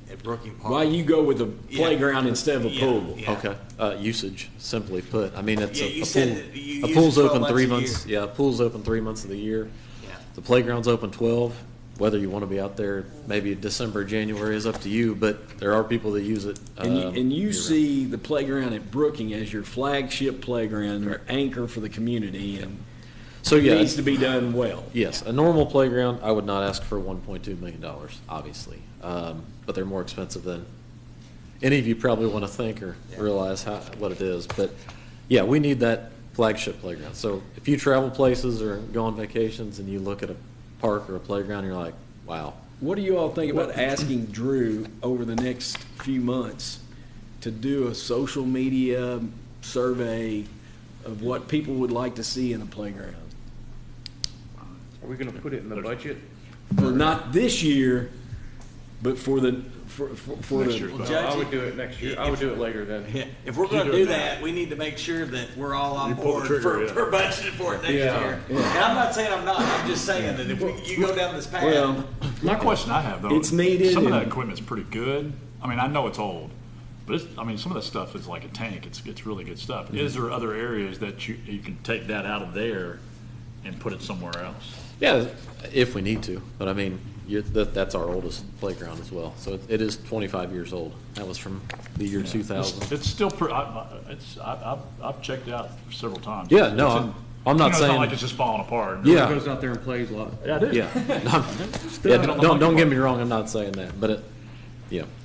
at Brooking Park. Why you go with a playground instead of a pool? Okay. Usage, simply put. I mean, it's a pool's open 3 months. Yeah, a pool's open 3 months of the year. Yeah. The playground's open 12. Whether you want to be out there maybe December, January is up to you, but there are people that use it. And you see the playground at Brooking as your flagship playground or anchor for the community, and so it needs to be done well. Yes, a normal playground, I would not ask for $1.2 million, obviously, but they're more expensive than any of you probably want to think or realize what it is. But yeah, we need that flagship playground. So if you travel places or go on vacations and you look at a park or a playground, you're like, wow. What do you all think about asking Drew over the next few months to do a social media survey of what people would like to see in a playground? Are we going to put it in the budget? For not this year, but for the I would do it next year. I would do it later then. Yeah. If we're going to do that, we need to make sure that we're all on board for budgeting for it next year. Yeah. And I'm not saying I'm not. I'm just saying that if you go down this path. Well, My question I have, though, it's needed. Some of that equipment's pretty good. I mean, I know it's old, but some of the stuff is like a tank. It's really good stuff. Mm-hmm. Is there other areas that you can take that out of there and put it somewhere else? Yeah, if we need to. But I mean, That's our oldest playground as well. So it is 25 years old. That was from the year 2000. It's still, I've checked it out several times. Yeah, no, It's I'm not it's saying. not like it's just falling apart. Yeah. Goes out there and plays a lot. Yeah, it is. Yeah. Don't get me wrong. I'm not saying that, but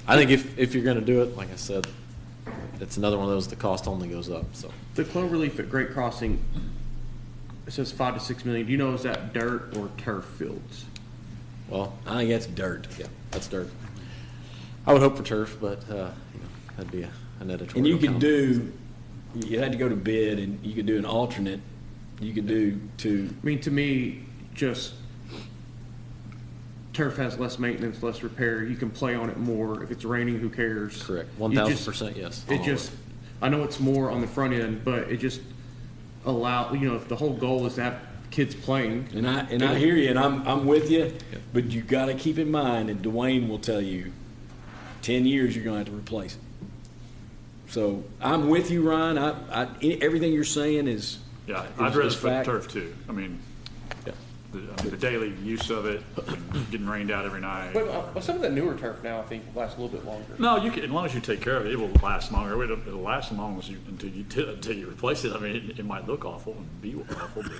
I think if you're going to do it, like I said, it's another one of those. The cost only goes up. So The cloverleaf at Great Crossing, it says 5 to 6 million. Do you know, is that dirt or turf fields? well, I think that's dirt. yeah, that's dirt. I would hope for turf, but that'd be an editorial. And you could comment. you had to go to bid, and you could do an alternate. You could do two. I mean, to me, just turf has less maintenance, less repair. You can play on it more. If it's raining, who cares? Correct. You just- 1,000%, yes. It just, I know it's more on the front end, but it just if the whole goal is to have kids playing. And I hear you, and I'm with you, but you got to keep in mind, and Dwayne will tell you, 10 years you're going to have to replace it. So I'm with you, Ryan. Everything you're saying is Yeah, I'd rather put fact. turf too. I mean, the daily use of it, and getting rained out every night. But some of the newer turf now, I think, lasts a little bit longer. No, you can, as long as you take care of it, it will last longer. It'll last as long as until you replace it. I mean, it might look awful and be awful, but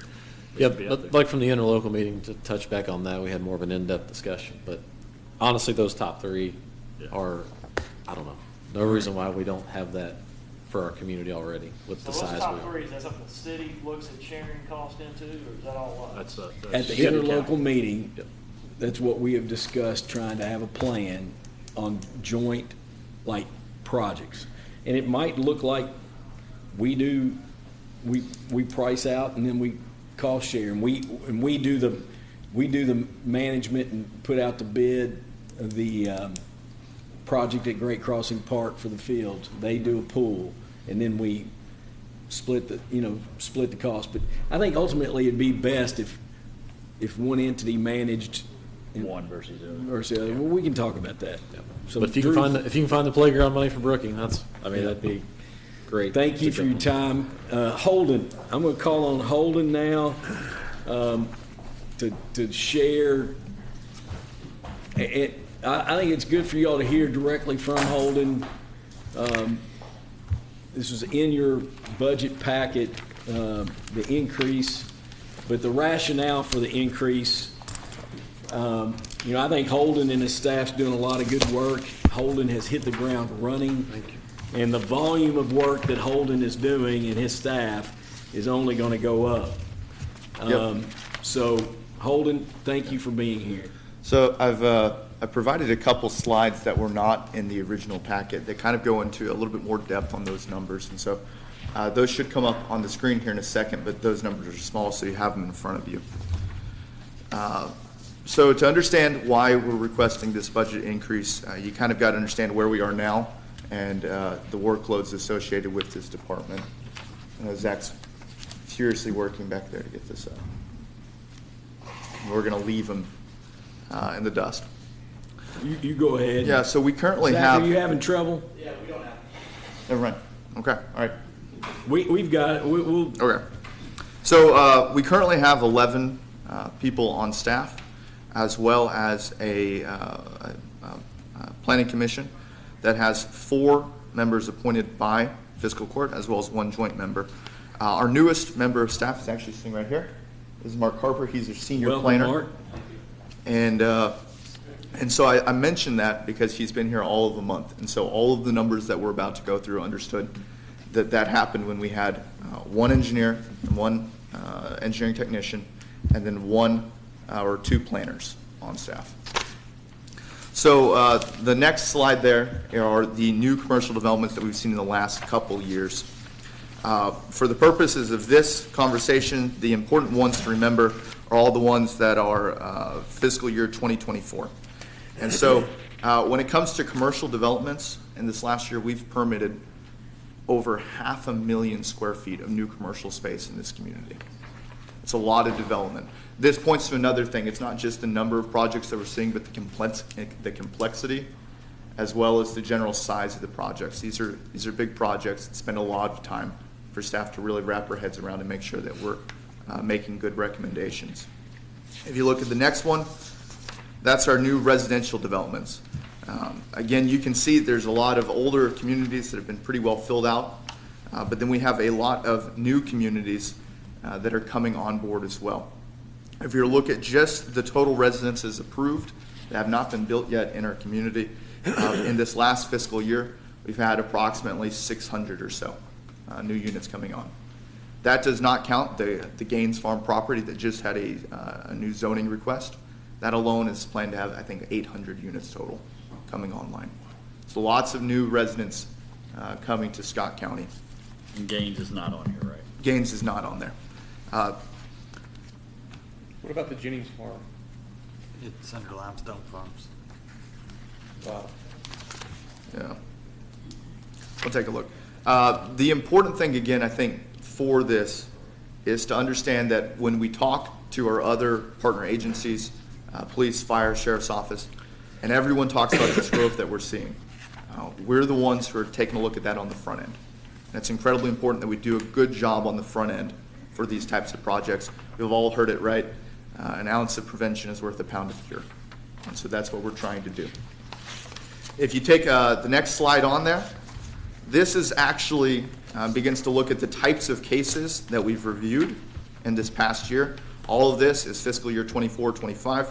Yeah, but like from the interlocal meeting, to touch back on that, we had more of an in-depth discussion. But honestly, those top three are, I don't know, no reason why we don't have that for our community already with the So size those top we are. three, is that something the city looks at sharing cost into, or is that all? That's At the interlocal meeting, that's what we have discussed, trying to have a plan on joint, like, projects. And it might look like we price out and then we cost share, and we do the management and put out the bid of the project at Great Crossing Park for the fields. They do a pool, and then we split the cost. But I think ultimately it'd be best if one entity managed one versus the other. Versus the other. Well, we can talk about that. So But if you can find the playground money for Brooking, that'd be great. Thank you for your time. Holden, I'm going to call on Holden now to share. I think it's good for you all to hear directly from Holden. This was in your budget packet, the increase, but the rationale for the increase. I think Holden and his staff's doing a lot of good work. Holden has hit the ground running. Thank you. And the volume of work that Holden is doing and his staff is only going to go up. So, Holden, thank you for being here. So I've provided a couple slides that were not in the original packet that kind of go into a little bit more depth on those numbers. And so those should come up on the screen here in a second, but those numbers are small, so you have them in front of you. So to understand why we're requesting this budget increase, you kind of got to understand where we are now and the workloads associated with this department. Zach's furiously working back there to get this up. We're going to leave him in the dust. You go ahead. Yeah, so we currently Zach, have... Are you having trouble? Yeah, we don't have. Never mind. Okay, all right. We've got it. We'll. Okay. So we currently have 11 people on staff, as well as a planning commission that has 4 members appointed by fiscal court, as well as 1 joint member. Our newest member of staff is actually sitting right here. This is Mark Harper. He's our senior Welcome, planner. Mark. And so I mentioned that because he's been here all of the month. And so all of the numbers that we're about to go through understood that happened when we had 1 engineer, 1 engineering technician, and then 1 or 2 planners on staff. So the next slide there are the new commercial developments that we've seen in the last couple years. For the purposes of this conversation, the important ones to remember are all the ones that are fiscal year 2024. And so when it comes to commercial developments, in this last year we've permitted over 500,000 square feet of new commercial space in this community. It's a lot of development. This points to another thing. It's not just the number of projects that we're seeing, but the complexity, as well as the general size of the projects. These are big projects that spend a lot of time for staff to really wrap our heads around and make sure that we're making good recommendations. If you look at the next one, That's our new residential developments. Again, you can see there's a lot of older communities that have been pretty well filled out, but then we have a lot of new communities that are coming on board as well. If you look at just the total residences approved that have not been built yet in our community, in this last fiscal year, we've had approximately 600 or so new units coming on. That does not count the Gaines Farm property that just had a new zoning request. That alone is planned to have, I think, 800 units total coming online. So lots of new residents coming to Scott County. And Gaines is not on here, right? Gaines is not on there. What about the Jennings Farm? It's under Limestone Farms. Wow. Yeah. We'll take a look. The important thing, again, I think, for this is to understand that when we talk to our other partner agencies, police, fire, sheriff's office, and everyone talks about this growth that we're seeing, we're the ones who are taking a look at that on the front end. And it's incredibly important that we do a good job on the front end for these types of projects. We've all heard it, right? An ounce of prevention is worth a pound of cure. And so that's what we're trying to do. If you take the next slide on there, this is actually begins to look at the types of cases that we've reviewed in this past year. All of this is fiscal year 24-25.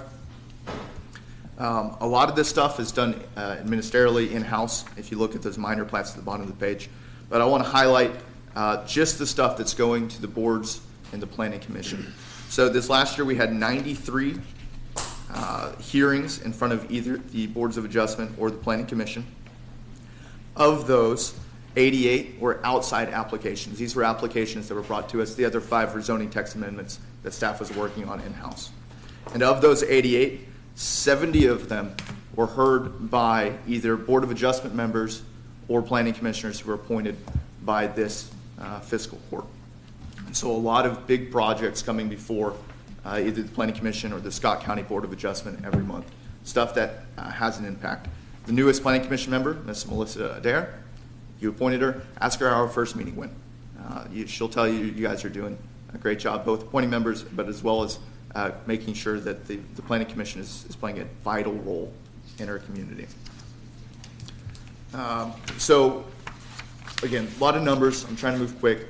A lot of this stuff is done ministerially in-house, if you look at those minor plats at the bottom of the page. But I want to highlight just the stuff that's going to the boards and the Planning Commission. So this last year we had 93 hearings in front of either the Boards of Adjustment or the Planning Commission. Of those, 88 were outside applications. These were applications that were brought to us. The other 5 were zoning text amendments that staff was working on in-house. And of those 88, 70 of them were heard by either Board of Adjustment members or planning commissioners who were appointed by this fiscal court. And so a lot of big projects coming before either the Planning Commission or the Scott County Board of Adjustment every month. Stuff that has an impact. The newest Planning Commission member, Ms. Melissa Adair, you appointed her. Ask her how her first meeting went. She'll tell you you guys are doing a great job, both appointing members, but as well as making sure that the Planning Commission is playing a vital role in our community. So, again, a lot of numbers. I'm trying to move quick.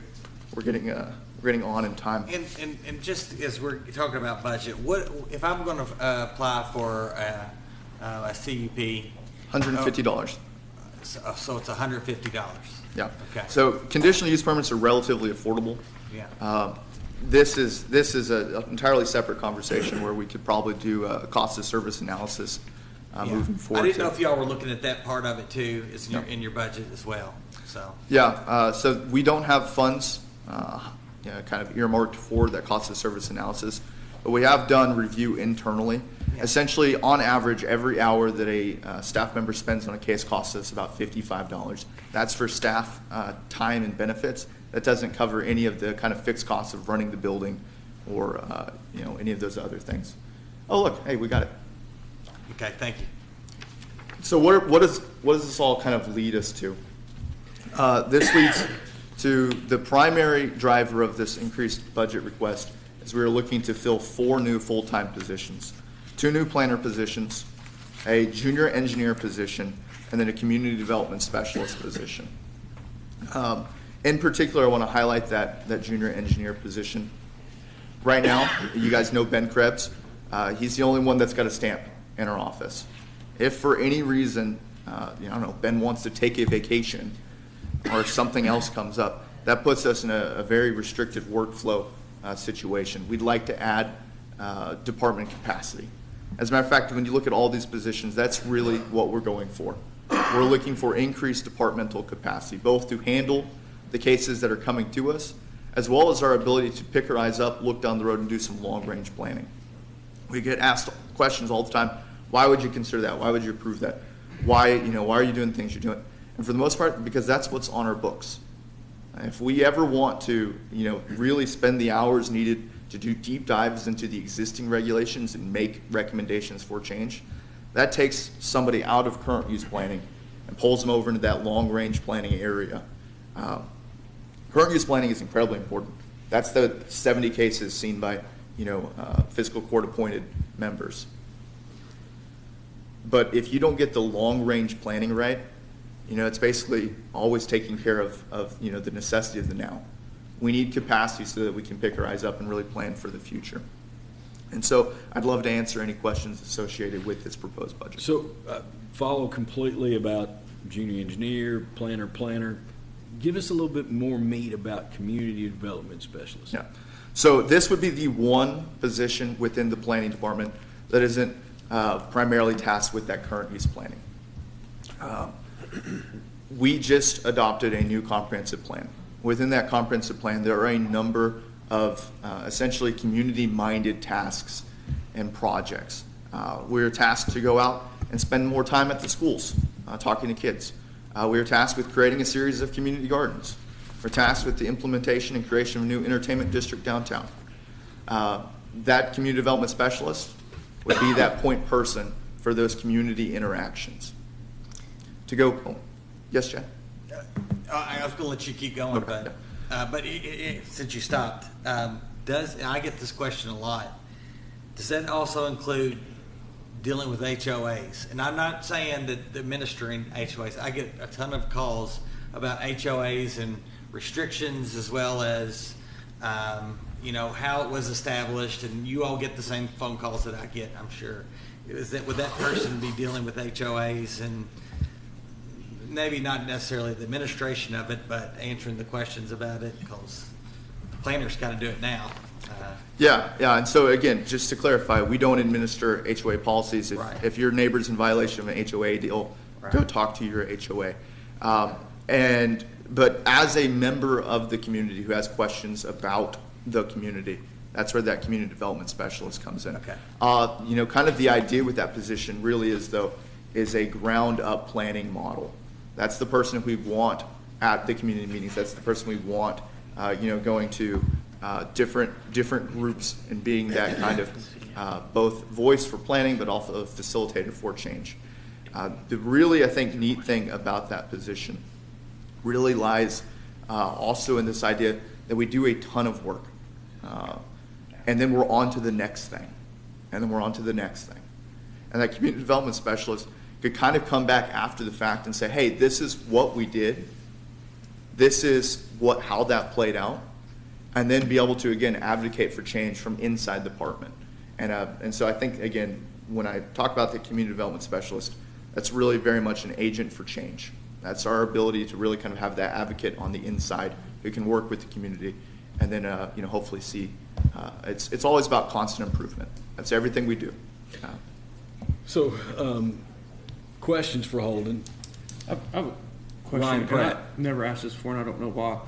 We're getting on in time. And just as we're talking about budget, what if I'm going to apply for a CUP? $150. So it's $150. Yeah. Okay. So conditional use permits are relatively affordable. Yeah. This is an entirely separate conversation where we could probably do a cost of service analysis moving forward. I didn't know if y'all were looking at that part of it too. It's in your budget as well. So. Yeah. So we don't have funds kind of earmarked for that cost of service analysis, but we have done review internally. Yeah. Essentially, on average, every hour that a staff member spends on a case costs us about $55. That's for staff time and benefits. That doesn't cover any of the kind of fixed costs of running the building or any of those other things. Oh, look, hey, we got it. Okay, thank you. So what does this all kind of lead us to? This leads to the primary driver of this increased budget request is we are looking to fill 4 new full-time positions, 2 new planner positions, a junior engineer position, and then a community development specialist position. In particular, I want to highlight that junior engineer position. Right now, you guys know Ben Krebs. He's the only one that's got a stamp in our office. If for any reason, I don't know, Ben wants to take a vacation or something else comes up, that puts us in a very restricted workflow situation. We'd like to add department capacity. As a matter of fact, when you look at all these positions, that's really what we're going for. We're looking for increased departmental capacity, both to handle the cases that are coming to us, as well as our ability to pick our eyes up, look down the road, and do some long-range planning. We get asked questions all the time. Why would you consider that? Why would you approve that? Why are you doing things you're doing? And for the most part, because that's what's on our books. If we ever want to, really spend the hours needed to do deep dives into the existing regulations and make recommendations for change, that takes somebody out of current use planning and pulls them over into that long-range planning area. Current use planning is incredibly important. That's the 70 cases seen by, fiscal court-appointed members. But if you don't get the long-range planning right, it's basically always taking care of the necessity of the now. We need capacity so that we can pick our eyes up and really plan for the future. And so I'd love to answer any questions associated with this proposed budget. So follow completely about junior engineer, planner. Give us a little bit more meat about community development specialist. Yeah. So this would be the one position within the planning department that isn't primarily tasked with that current use planning. We just adopted a new comprehensive plan. Within that comprehensive plan, there are a number of essentially community-minded tasks and projects. We're tasked to go out and spend more time at the schools talking to kids. We are tasked with creating a series of community gardens. We're tasked with the implementation and creation of a new entertainment district downtown. That community development specialist would be that point person for those community interactions. To go, yes, Chad? I was going to let you keep going, Okay. but since you stopped, and I get this question a lot, does that also include dealing with HOAs? And I'm not saying that administering HOAs. I get a ton of calls about HOAs and restrictions, as well as how it was established, and you all get the same phone calls that I get, I'm sure. Would that person be dealing with HOAs and maybe not necessarily the administration of it, but answering the questions about it, because the planners got to do it now. Yeah, and so again, just to clarify, we don't administer HOA policies. If your neighbor's in violation of an HOA deal, go talk to your HOA. But as a member of the community who has questions about the community, that's where that community development specialist comes in. Okay. Kind of the idea with that position really is a ground up planning model. That's the person we want at the community meetings. That's the person we want, going to different groups and being that kind of both voice for planning, but also a facilitator for change. The really, I think, neat thing about that position really lies also in this idea that we do a ton of work, and then we're on to the next thing, and then we're on to the next thing. And that community development specialist could kind of come back after the fact and say, hey, this is what we did. This is how that played out. And then be able to, again, advocate for change from inside the department. And so I think, again, when I talk about the community development specialist, that's really very much an agent for change. That's our ability to really kind of have that advocate on the inside who can work with the community and then, hopefully see. It's always about constant improvement. That's everything we do. So, questions for Holden? I have a question. Ryan Pratt. I've never asked this before, and I don't know why.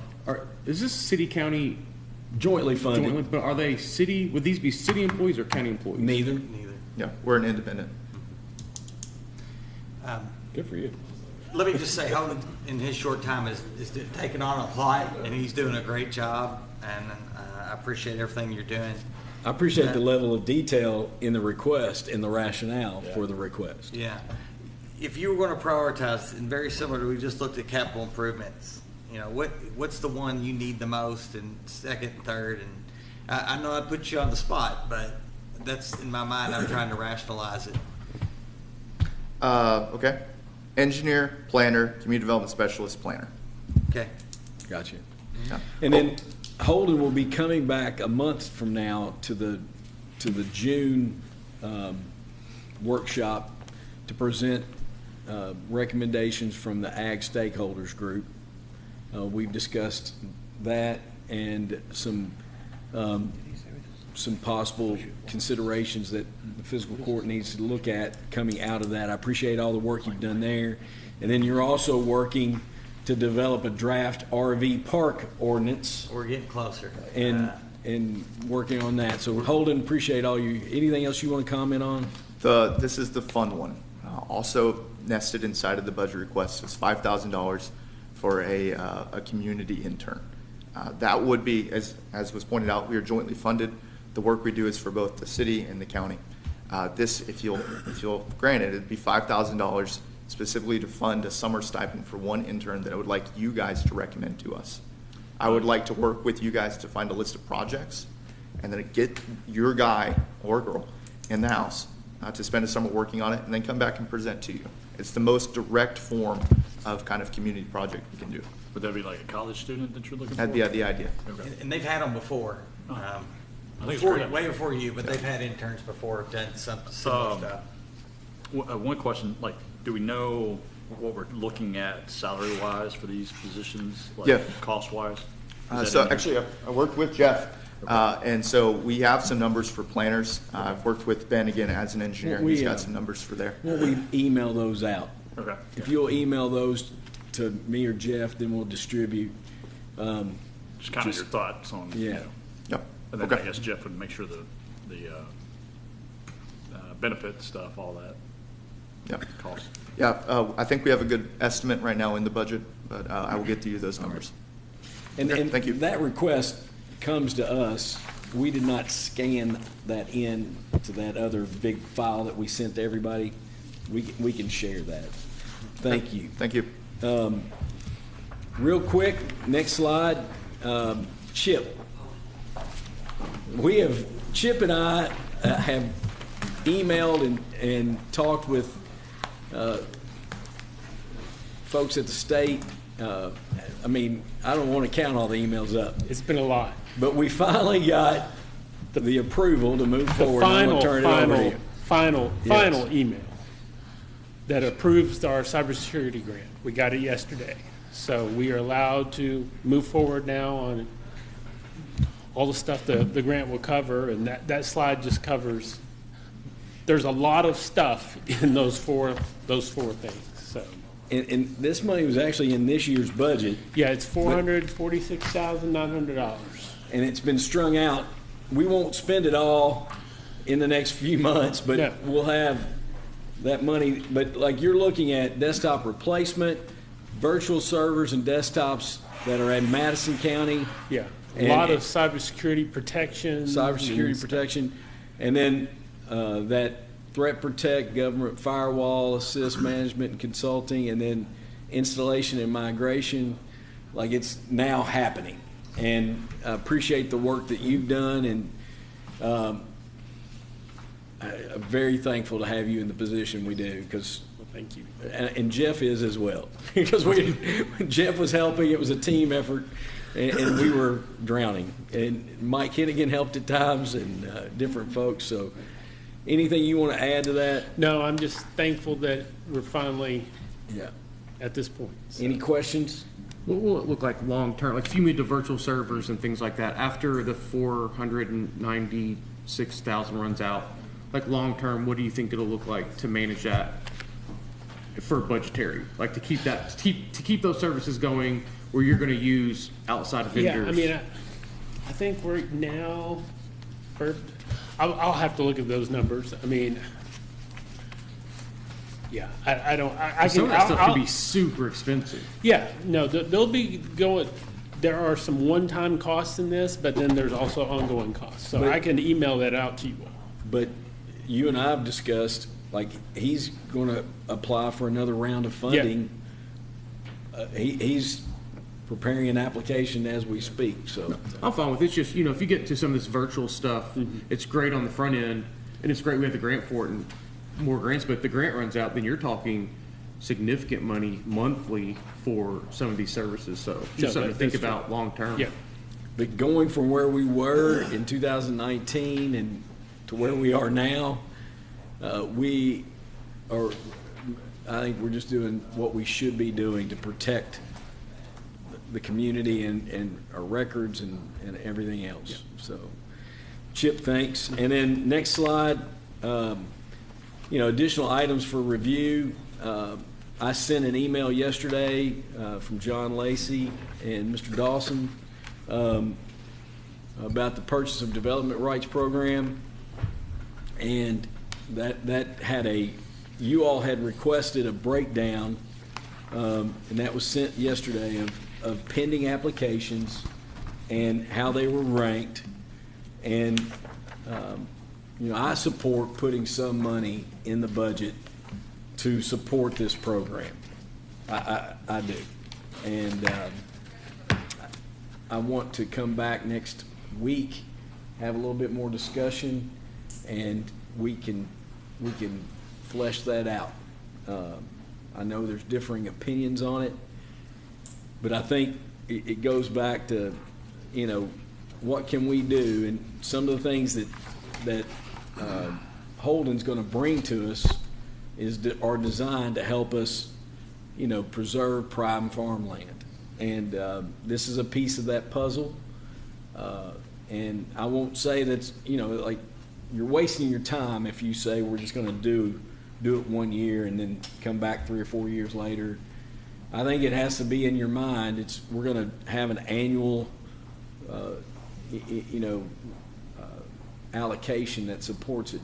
Is this city-county jointly funded? But are they city? Would these be city employees or county employees? Neither. Yeah, we're an independent. Good for you. Let me just say, Holden, in his short time, is taking on a lot, and he's doing a great job, and I appreciate everything you're doing. I appreciate the level of detail in the request and the rationale for the request. Yeah. If you were going to prioritize, and very similar to we just looked at capital improvements, what's the one you need the most, and second and third? And I know I put you on the spot, but that's in my mind. I'm trying to rationalize it. Okay. Engineer, planner, community development specialist, planner. Okay. Gotcha. Yeah. And then Holden will be coming back a month from now to the June workshop to present recommendations from the Ag Stakeholders Group. We've discussed that and some possible considerations that the fiscal court needs to look at coming out of that. I appreciate all the work you've done there. And then you're also working to develop a draft RV park ordinance. We're getting closer. And working on that. So Holden, appreciate all you. Anything else you want to comment on? This is the fun one. Also nested inside of the budget request is $5,000 for a community intern. That would be, as was pointed out, we are jointly funded. The work we do is for both the city and the county. This, if you'll grant it, it'd be $5,000 specifically to fund a summer stipend for one intern that I would like you guys to recommend to us. I would like to work with you guys to find a list of projects and then get your guy or girl in the house to spend a summer working on it, and then come back and present to you. It's the most direct form of kind of community project we can do. Would that be like a college student that you're looking for? That'd be the idea. Okay. And they've had them before. I think it's Before, great. way before you, but they've had interns before, done some similar stuff. One question, like, do we know what we're looking at salary-wise for these positions? Like, Yeah. cost-wise? So actually, I worked with Jeff, and so we have some numbers for planners. I've worked with Ben again as an engineer, and he's got some numbers for there. Well, we email those out. Okay. If you'll email those to me or Jeff, then we'll distribute. Just kind of your thoughts on, you Yeah. know. Yep. And then Okay. I guess Jeff would make sure the benefit stuff, all that. Yep. Cost. Yeah, I think we have a good estimate right now in the budget, but I will get to you those numbers. And, Okay, and thank you. that request comes to us. We did not scan that in to that other big file that we sent to everybody. We can share that. Thank you. Thank you. Real quick, next slide. Chip. Chip and I have emailed and talked with folks at the state. I mean, I don't want to count all the emails up. It's been a lot. But we finally got the approval to move forward. I'm gonna turn it over to you. Final Yes. email that approves our cybersecurity grant. We got it yesterday. So we are allowed to move forward now on all the stuff the grant will cover, and that slide just covers, there's a lot of stuff in those four things, so. And this money was actually in this year's budget. Yeah, it's $446,900. And it's been strung out. We won't spend it all in the next few months, but No. we'll have that money. But like you're looking at desktop replacement, virtual servers and desktops that are in Madison County. Yeah, a And- lot of cybersecurity protection. Cybersecurity and protection. And then that Threat Protect, government firewall, assist management and consulting, and then installation and migration. Like, it's now happening. And I appreciate the work that you've done, and I'm very thankful to have you in the position we do, because Well, thank you. and Jeff is as well. Because when Jeff was helping, it was a team effort, and we were drowning. And Mike Hennigan helped at times, and different folks. So anything you want to add to that? No, I'm just thankful that we're finally Yeah. at this point. So. Any questions? What will it look like long term? Like if you move to virtual servers and things like that after the 496,000 runs out, like long term, what do you think it'll look like to manage that for budgetary? Like to keep that, to keep those services going where you're going to use outside vendors? Yeah, I mean, I think we're now, I'll have to look at those numbers. I mean, yeah, I don't, I some can. of that stuff I'll- can be super expensive. Yeah, no, they'll be going, there are some one-time costs in this, but then there's also ongoing costs. So But- I can email that out to you all. But you and I have discussed, like, he's going to apply for another round of funding. He's preparing an application as we speak, so. I'm fine with it. It's just, you know, if you get to some of this virtual stuff, it's great on the front end, and it's great we have the grant for it and more grants, but if the grant runs out, then you're talking significant money monthly for some of these services, so just something to think that's true. about long term. Yeah. But going from where we were in 2019 and to where we are now, we are, I think we're just doing what we should be doing to protect the community and our records and everything else. So, Chip, thanks. And then next slide, additional items for review. I sent an email yesterday from John Lacey and Mr. Dawson about the Purchase of Development Rights Program, and that had you all had requested a breakdown, and that was sent yesterday of pending applications and how they were ranked. And I support putting some money in the budget to support this program. I do. And I want to come back next week, have a little bit more discussion, and we can we can flesh that out. I know there's differing opinions on it, but I think it goes back to, you know, what can we do? And some of the things that Holden's going to bring to us are designed to help us, you know, preserve prime farmland. And this is a piece of that puzzle. And I won't say that's, you know, like you're wasting your time if you say we're just going to do it 1 year and then come back 3 or 4 years later. I think it has to be in your mind. We're going to have an annual, allocation that supports it.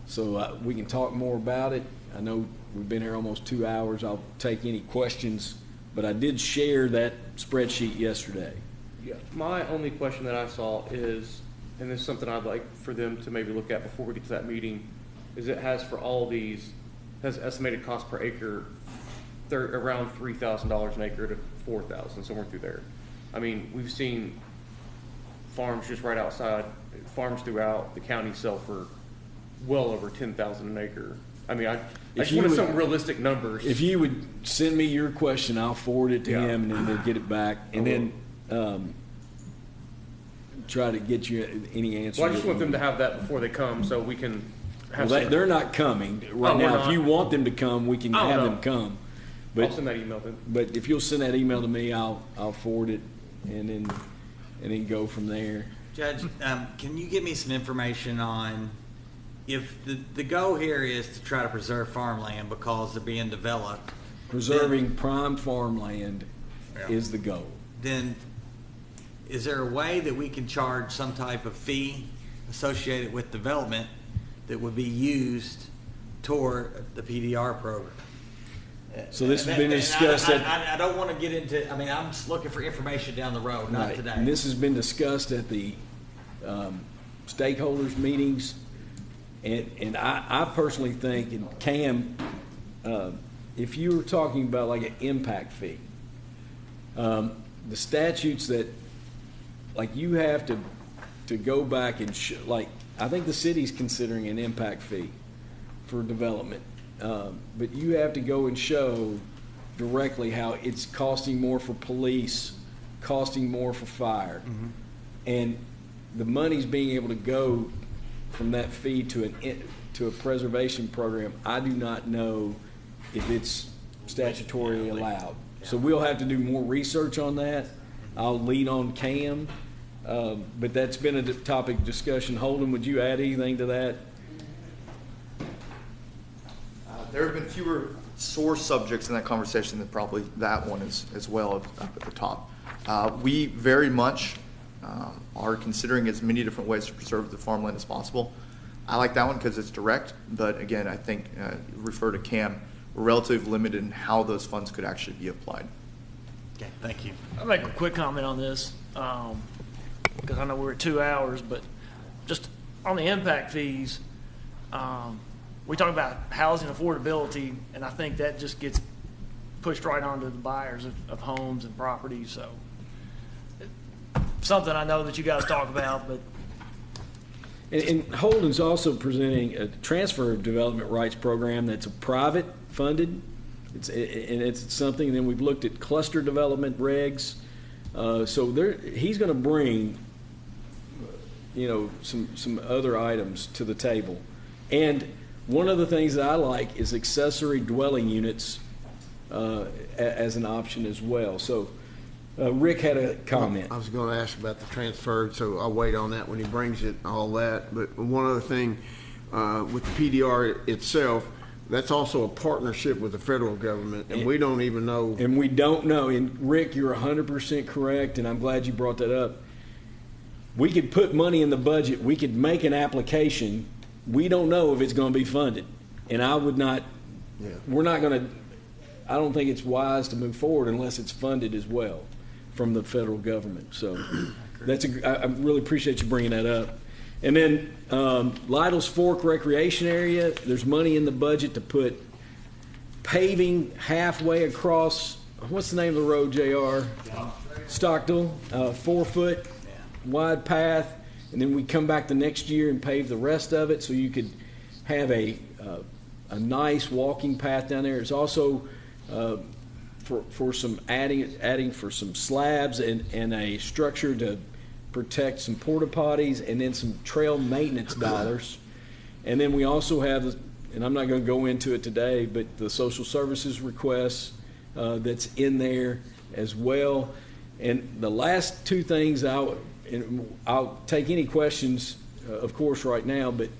So we can talk more about it. I know we've been here almost 2 hours. I'll take any questions, but I did share that spreadsheet yesterday. Yeah, my only question that I saw is, and this is something I'd like for them to maybe look at before we get to that meeting, is it has for all these, has estimated cost per acre around $3,000 an acre to $4,000, somewhere through there. I mean, we've seen farms just right outside, farms throughout the county sell for well over $10,000 an acre. I mean, I just wanted some realistic numbers. If you would send me your question, I'll forward it to him, and then we'll get it back, and then try to get you any answer. Well, I just want them to have that before they come, so we can have. Well, they're not coming right now. If you want them to come, we can have them come. But, I'll send that email then. But if you'll send that email to me, I'll forward it, and then go from there. Judge, can you give me some information on if the goal here is to try to preserve farmland because they're being developed? Preserving prime farmland is the goal. Then is there a way that we can charge some type of fee associated with development that would be used toward the PDR program? So this has been discussed. I don't want to get into. I mean, I'm just looking for information down the road, not today. And this has been discussed at the stakeholders meetings, and I personally think, and Cam, if you were talking about like an impact fee, the statutes that, like, you have to go back and like, I think the city's considering an impact fee for development. But you have to go and show directly how it's costing more for police, costing more for fire. Mm-hmm. And the money's being able to go from that fee to a preservation program. I do not know if it's statutorily allowed. So we'll have to do more research on that. I'll lead on Cam. But that's been a topic of discussion. Holden, would you add anything to that? There have been fewer sore subjects in that conversation than probably that one is as well up at the top. We very much are considering as many different ways to preserve the farmland as possible. I like that one because it's direct, but again, I think, refer to Cam, we're relatively limited in how those funds could actually be applied. Okay, thank you. I'll make a quick comment on this, because I know we're at 2 hours, but just on the impact fees, we talk about housing affordability, and I think that just gets pushed right onto the buyers of homes and properties. So something I know that you guys talk about, but. And Holden's also presenting a transfer of development rights program that's a private funded. It's something. And then we've looked at cluster development regs. So he's going to bring, some other items to the table. And one of the things that I like is accessory dwelling units as an option as well. So Rick had a comment. I was going to ask about the transferred, so I'll wait on that when he brings it, all that. But one other thing, with the PDR itself, that's also a partnership with the federal government, and we don't even know. And we don't know. And Rick, you're 100% correct, and I'm glad you brought that up. We could put money in the budget. We could make an application. We don't know if it's going to be funded. And I would not, we're not going to, I don't think it's wise to move forward unless it's funded as well from the federal government. So I really appreciate you bringing that up. And then Lytle's Fork Recreation Area, there's money in the budget to put paving halfway across, what's the name of the road, JR? Stockdale, 4-foot wide path. And then we come back the next year and pave the rest of it, so you could have a nice walking path down there. It's also for some adding for some slabs and a structure to protect some porta potties, and then some trail maintenance dollars. And then we also have, and I'm not going to go into it today, but the social services request that's in there as well. And the last two things, I'll take any questions, of course, right now, but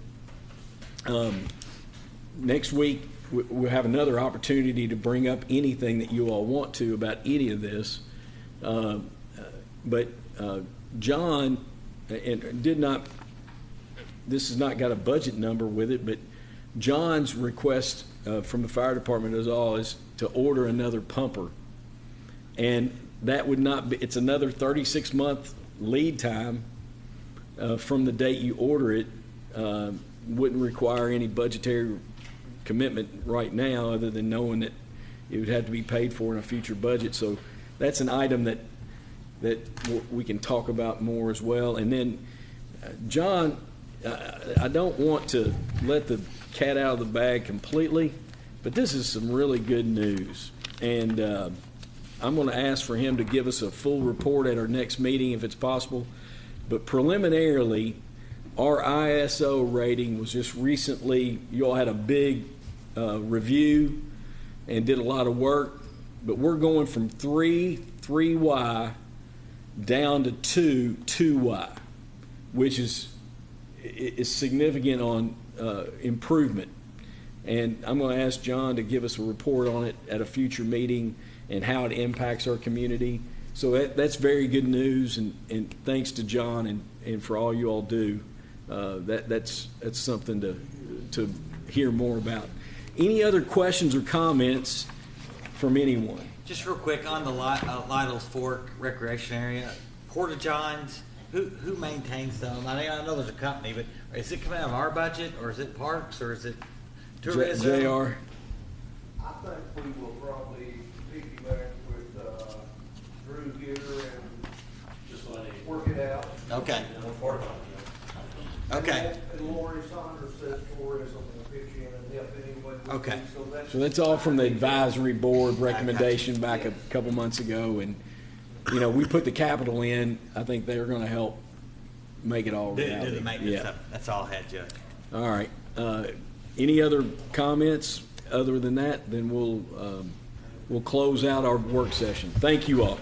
next week we'll have another opportunity to bring up anything that you all want to about any of this. But John this has not got a budget number with it, but John's request from the fire department is to order another pumper. And that would not be, it's another 36-month lead time from the date you order it. Wouldn't require any budgetary commitment right now, other than knowing that it would have to be paid for in a future budget. So that's an item that we can talk about more as well. And then, John, I don't want to let the cat out of the bag completely, but this is some really good news. And I'm going to ask for him to give us a full report at our next meeting if it's possible. But preliminarily, our ISO rating was just recently, you all had a big review and did a lot of work, but we're going from 3Y, down to 2Y, which is significant on improvement. And I'm going to ask John to give us a report on it at a future meeting and how it impacts our community. So that's very good news, and thanks to John and for all you all do. That's something to hear more about. Any other questions or comments from anyone? Just real quick on the Lytle's Fork Recreation Area, Porta Johns, who maintains them? I know there's a company, but is it coming out of our budget, or is it Parks, or is it tourism? JR? I think we will probably piggyback with Drew here and just work it out. Okay. Okay. And Lori Saunders says for us, I'm going to pitch in and help any way we Okay. can. So that's all from the advisory board recommendation back a couple months ago, and we put the capital in. I think they're going to help make it all Do reality. the maintenance stuff. That's all I had, Judge. All right. Any other comments other than that? Then we'll close out our work session. Thank you all.